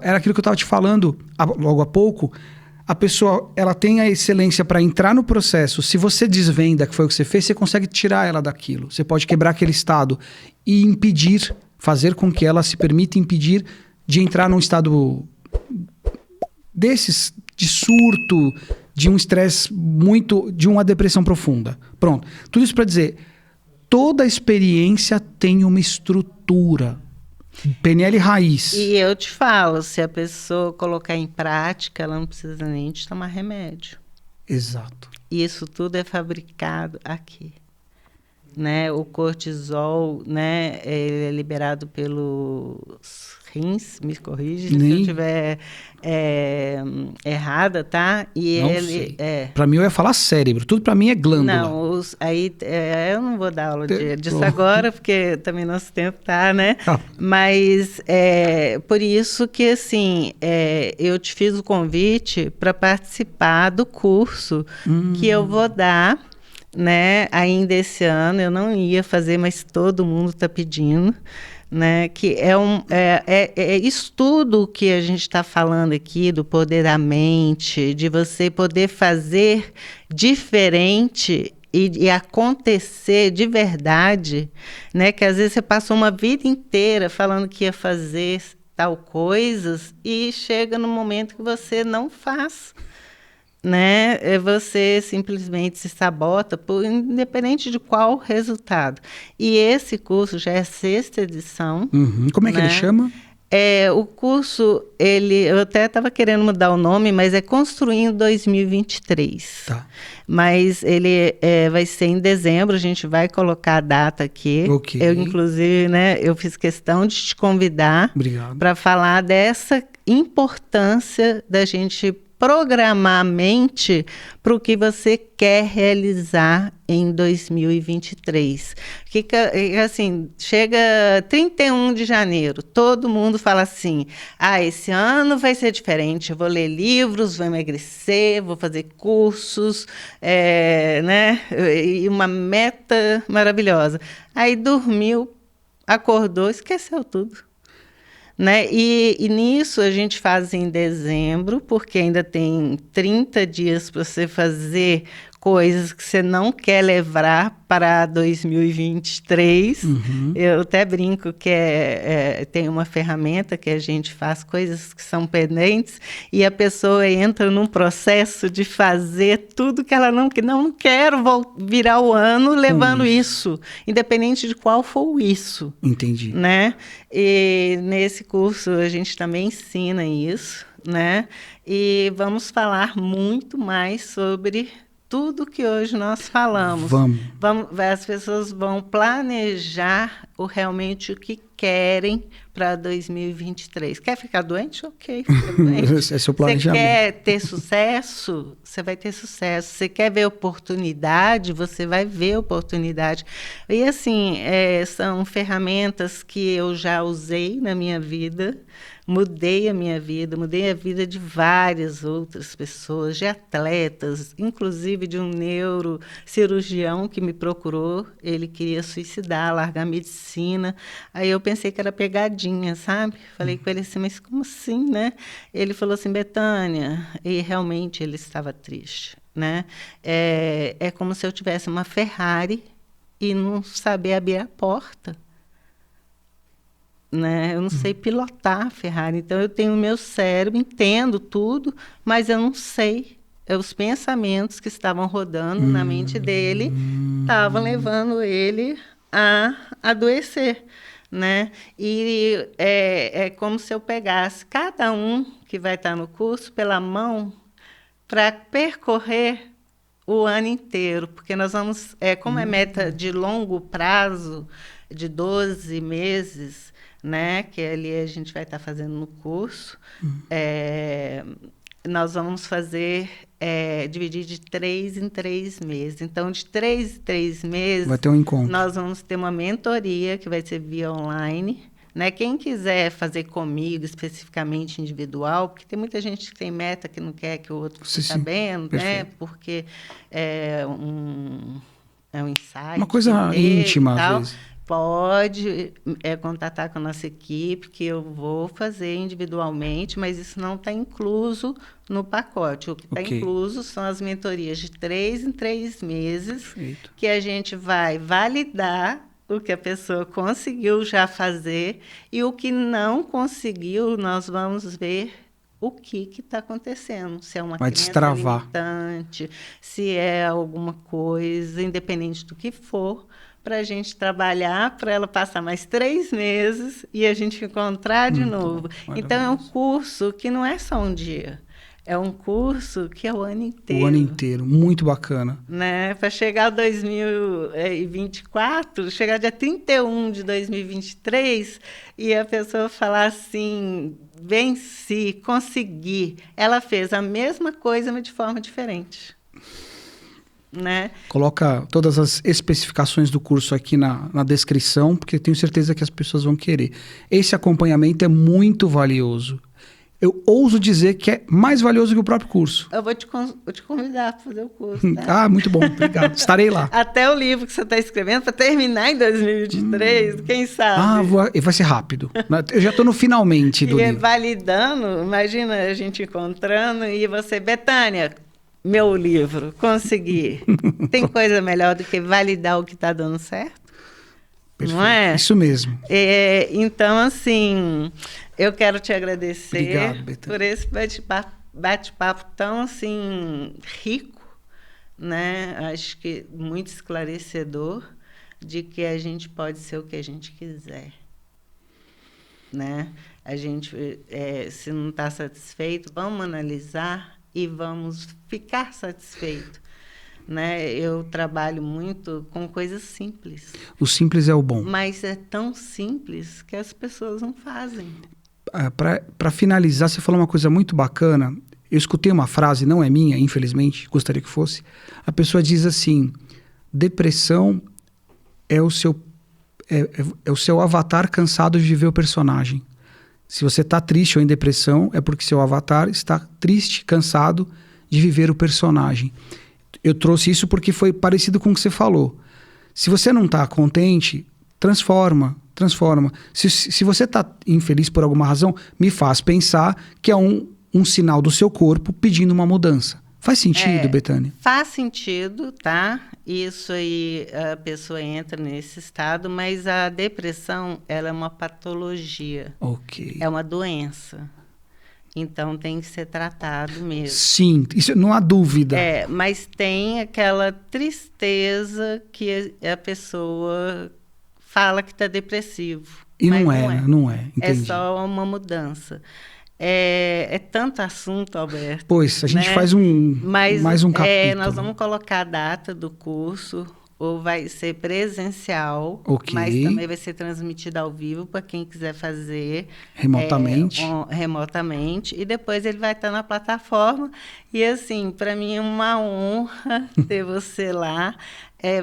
Era aquilo que eu estava te falando logo há pouco. A pessoa, ela tem a excelência para entrar no processo. Se você desvenda que foi o que você fez, você consegue tirar ela daquilo. Você pode quebrar aquele estado e impedir, fazer com que ela se permita impedir de entrar num estado desses, de surto, de um estresse de uma depressão profunda. Pronto. Tudo isso para dizer, toda experiência tem uma estrutura. PNL raiz. E eu te falo, se a pessoa colocar em prática, ela não precisa nem de tomar remédio. Exato. Isso tudo é fabricado aqui. Né? O cortisol, né, ele é liberado pelos rins, me corrige se eu estiver errada, tá? E não sei. Para mim eu ia falar cérebro, tudo para mim é glândula. Não, eu não vou dar aula disso agora, porque também nosso tempo tá, né? Mas por isso que, assim, eu te fiz o convite para participar do curso que eu vou dar, né? Ainda esse ano, eu não ia fazer, mas todo mundo está pedindo. Né, que é isso tudo que a gente está falando aqui, do poder da mente, de você poder fazer diferente e acontecer de verdade, né, que às vezes você passou uma vida inteira falando que ia fazer tal coisas e chega no momento que você não faz. Né? Você simplesmente se sabota, independente de qual resultado. E esse curso já é a 6ª edição. Como é que ele chama? O curso, eu até estava querendo mudar o nome, mas é Construindo 2023. Tá. Mas ele vai ser em dezembro, a gente vai colocar a data aqui. Okay. Eu, inclusive, né, eu fiz questão de te convidar para falar dessa importância da gente programar a mente para o que você quer realizar em 2023. Assim, chega 31 de janeiro, todo mundo fala assim, esse ano vai ser diferente, eu vou ler livros, vou emagrecer, vou fazer cursos, né? E uma meta maravilhosa. Aí dormiu, acordou, esqueceu tudo. Né? E nisso a gente faz em dezembro, porque ainda tem 30 dias para você fazer coisas que você não quer levar para 2023. Eu até brinco que tem uma ferramenta que a gente faz coisas que são pendentes e a pessoa entra num processo de fazer tudo que ela não quer virar o ano levando isso, independente de qual for isso. Entendi. Né? E nesse curso a gente também ensina isso, né? E vamos falar muito mais sobre tudo que hoje nós falamos. As pessoas vão planejar realmente o que querem para 2023. Quer ficar doente? Ok, fica doente. Esse é seu planejamento. Você quer ter sucesso? Você vai ter sucesso. Você quer ver oportunidade? Você vai ver oportunidade. E assim, são ferramentas que eu já usei na minha vida, mudei a minha vida, mudei a vida de várias outras pessoas, de atletas, inclusive de um neurocirurgião que me procurou. Ele queria suicidar, largar a medicina. Aí eu pensei que era pegadinha, sabe? Falei com ele assim, mas como assim, né? Ele falou assim, Bethânia, e realmente ele estava triste, né? É como se eu tivesse uma Ferrari e não saber abrir a porta. Né? Eu não sei pilotar a Ferrari, então eu tenho o meu cérebro, entendo tudo, mas eu não sei. Os pensamentos que estavam rodando na mente dele estavam levando ele a adoecer, né? E é como se eu pegasse cada um que vai estar no curso pela mão para percorrer o ano inteiro, porque nós vamos, como é meta de longo prazo, de 12 meses, né, que ali a gente vai estar fazendo no curso, nós vamos fazer, dividir de 3 em 3 meses. Então, de 3 em 3 meses, vai ter um encontro. Nós vamos ter uma mentoria que vai ser via online. Né? Quem quiser fazer comigo, especificamente individual, porque tem muita gente que tem meta que não quer que o outro fique sabendo, né? Porque é um insight. Uma coisa íntima, às vezes. Pode contatar com a nossa equipe, que eu vou fazer individualmente, mas isso não está incluso no pacote. O que está incluso são as mentorias de 3 em 3 meses, Perfeito. Que a gente vai validar o que a pessoa conseguiu já fazer e o que não conseguiu, nós vamos ver o que está acontecendo. Se é uma crença limitante, se é alguma coisa, independente do que for, para a gente trabalhar, para ela passar mais 3 meses e a gente encontrar de novo. Então, é um curso que não é só um dia. É um curso que é o ano inteiro. O ano inteiro, muito bacana. Né? Para chegar a 2024, chegar dia 31 de 2023, e a pessoa falar assim, venci, consegui. Ela fez a mesma coisa, mas de forma diferente. Né? Coloca todas as especificações do curso aqui na descrição, porque tenho certeza que as pessoas vão querer. Esse acompanhamento é muito valioso. Eu ouso dizer que é mais valioso que o próprio curso. Eu vou te convidar para fazer o curso. Tá? Ah, muito bom. Obrigado. Estarei lá. Até o livro que você está escrevendo, para terminar em 2023, quem sabe? Vai ser rápido. Eu já estou no finalmente do livro. E validando, imagina a gente encontrando e você, Bethânia, meu livro, consegui. Tem coisa melhor do que validar o que está dando certo? Perfeito. Não é? Isso mesmo. Então, assim, eu quero te agradecer. Obrigado, por esse bate-papo tão, assim, rico, né? Acho que muito esclarecedor de que a gente pode ser o que a gente quiser, né? A gente, se não está satisfeito, vamos analisar e vamos ficar satisfeito. Né? Eu trabalho muito com coisas simples. O simples é o bom. Mas é tão simples que as pessoas não fazem. Para finalizar, você falou uma coisa muito bacana. Eu escutei uma frase, não é minha, infelizmente, gostaria que fosse. A pessoa diz assim, depressão é o seu avatar cansado de viver o personagem. Se você está triste ou em depressão, é porque seu avatar está triste, cansado de viver o personagem. Eu trouxe isso porque foi parecido com o que você falou. Se você não está contente, transforma. Se você está infeliz por alguma razão, me faz pensar que é um sinal do seu corpo pedindo uma mudança. Faz sentido, Bethânia? Faz sentido, tá? Isso aí, a pessoa entra nesse estado, mas a depressão, ela é uma patologia. Ok. É uma doença. Então, tem que ser tratado mesmo. Sim, isso não há dúvida. Mas tem aquela tristeza que a pessoa fala que está depressivo. E não é. Entendi. É só uma mudança. É tanto assunto, Alberto. Pois, a gente faz mais um capítulo. Nós vamos colocar a data do curso ou vai ser presencial, Ok. mas também vai ser transmitido ao vivo para quem quiser fazer Remotamente. remotamente. E depois ele vai estar na plataforma. E assim, para mim é uma honra ter você lá.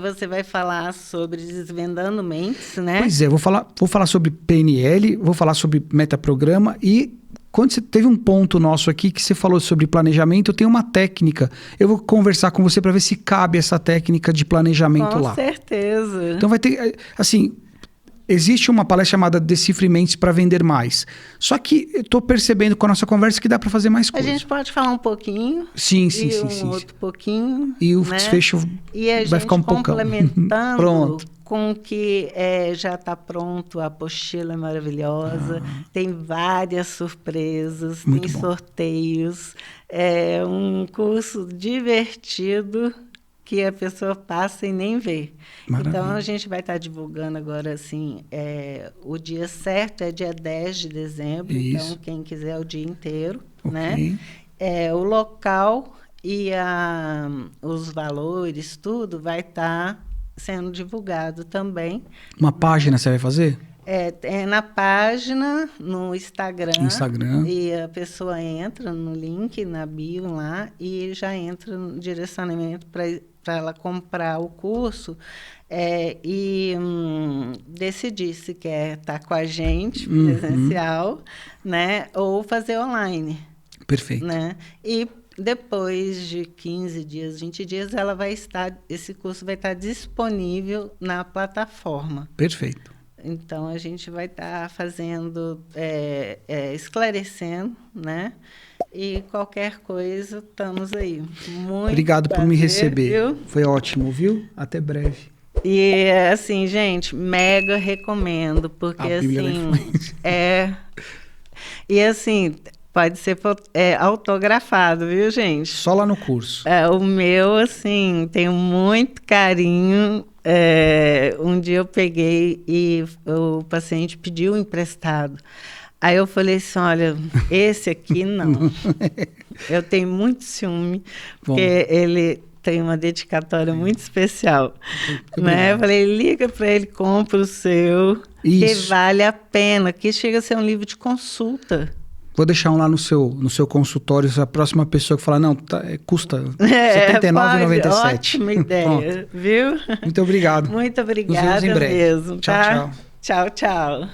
Você vai falar sobre Desvendando Mentes, né? Pois é, vou falar sobre PNL, vou falar sobre metaprograma e quando você teve um ponto nosso aqui que você falou sobre planejamento, eu tenho uma técnica. Eu vou conversar com você para ver se cabe essa técnica de planejamento lá. Com certeza. Então vai ter, assim, existe uma palestra chamada Decifre Mentes para Vender Mais. Só que eu estou percebendo com a nossa conversa que dá para fazer mais A coisa. gente pode falar um pouquinho. Sim. Outro pouquinho. E o né? desfecho e a vai gente ficar um poucão. complementando Pronto. com que já está pronto, a apostila é maravilhosa, tem várias surpresas, Muito tem bom. sorteios, é um curso divertido que a pessoa passa e nem vê. Maravilha. Então, a gente vai estar divulgando agora, assim, o dia certo é dia 10 de dezembro, Isso. então quem quiser o dia inteiro, Ok. né? O local e os valores, tudo vai estar sendo divulgado também. Uma página você vai fazer? É na página, no Instagram. E a pessoa entra no link, na bio lá, e já entra no direcionamento para ela comprar o curso e decidir se quer estar com a gente, presencial, né, ou fazer online. Perfeito. Né? E depois de 15 dias, 20 dias, esse curso vai estar disponível na plataforma. Perfeito. Então, a gente vai estar fazendo, esclarecendo, né? E qualquer coisa, estamos aí. Muito Obrigado por me receber. Viu? Foi ótimo, viu? Até breve. E, assim, gente, mega recomendo, porque, assim, E, assim, pode ser autografado, viu, gente? Só lá no curso. O meu, assim, tenho muito carinho. Um dia eu peguei e o paciente pediu emprestado. Aí eu falei assim, olha, esse aqui não. Eu tenho muito ciúme, porque ele tem uma dedicatória muito especial. Né? Eu falei, liga para ele, compra o seu, que vale a pena, que chega a ser um livro de consulta. Vou deixar um lá no seu consultório, se a próxima pessoa que falar, não, custa R$ 79,97. Ótima ideia, viu? Muito obrigado. Muito obrigada mesmo. Tchau, tá? tchau. Tchau, tchau.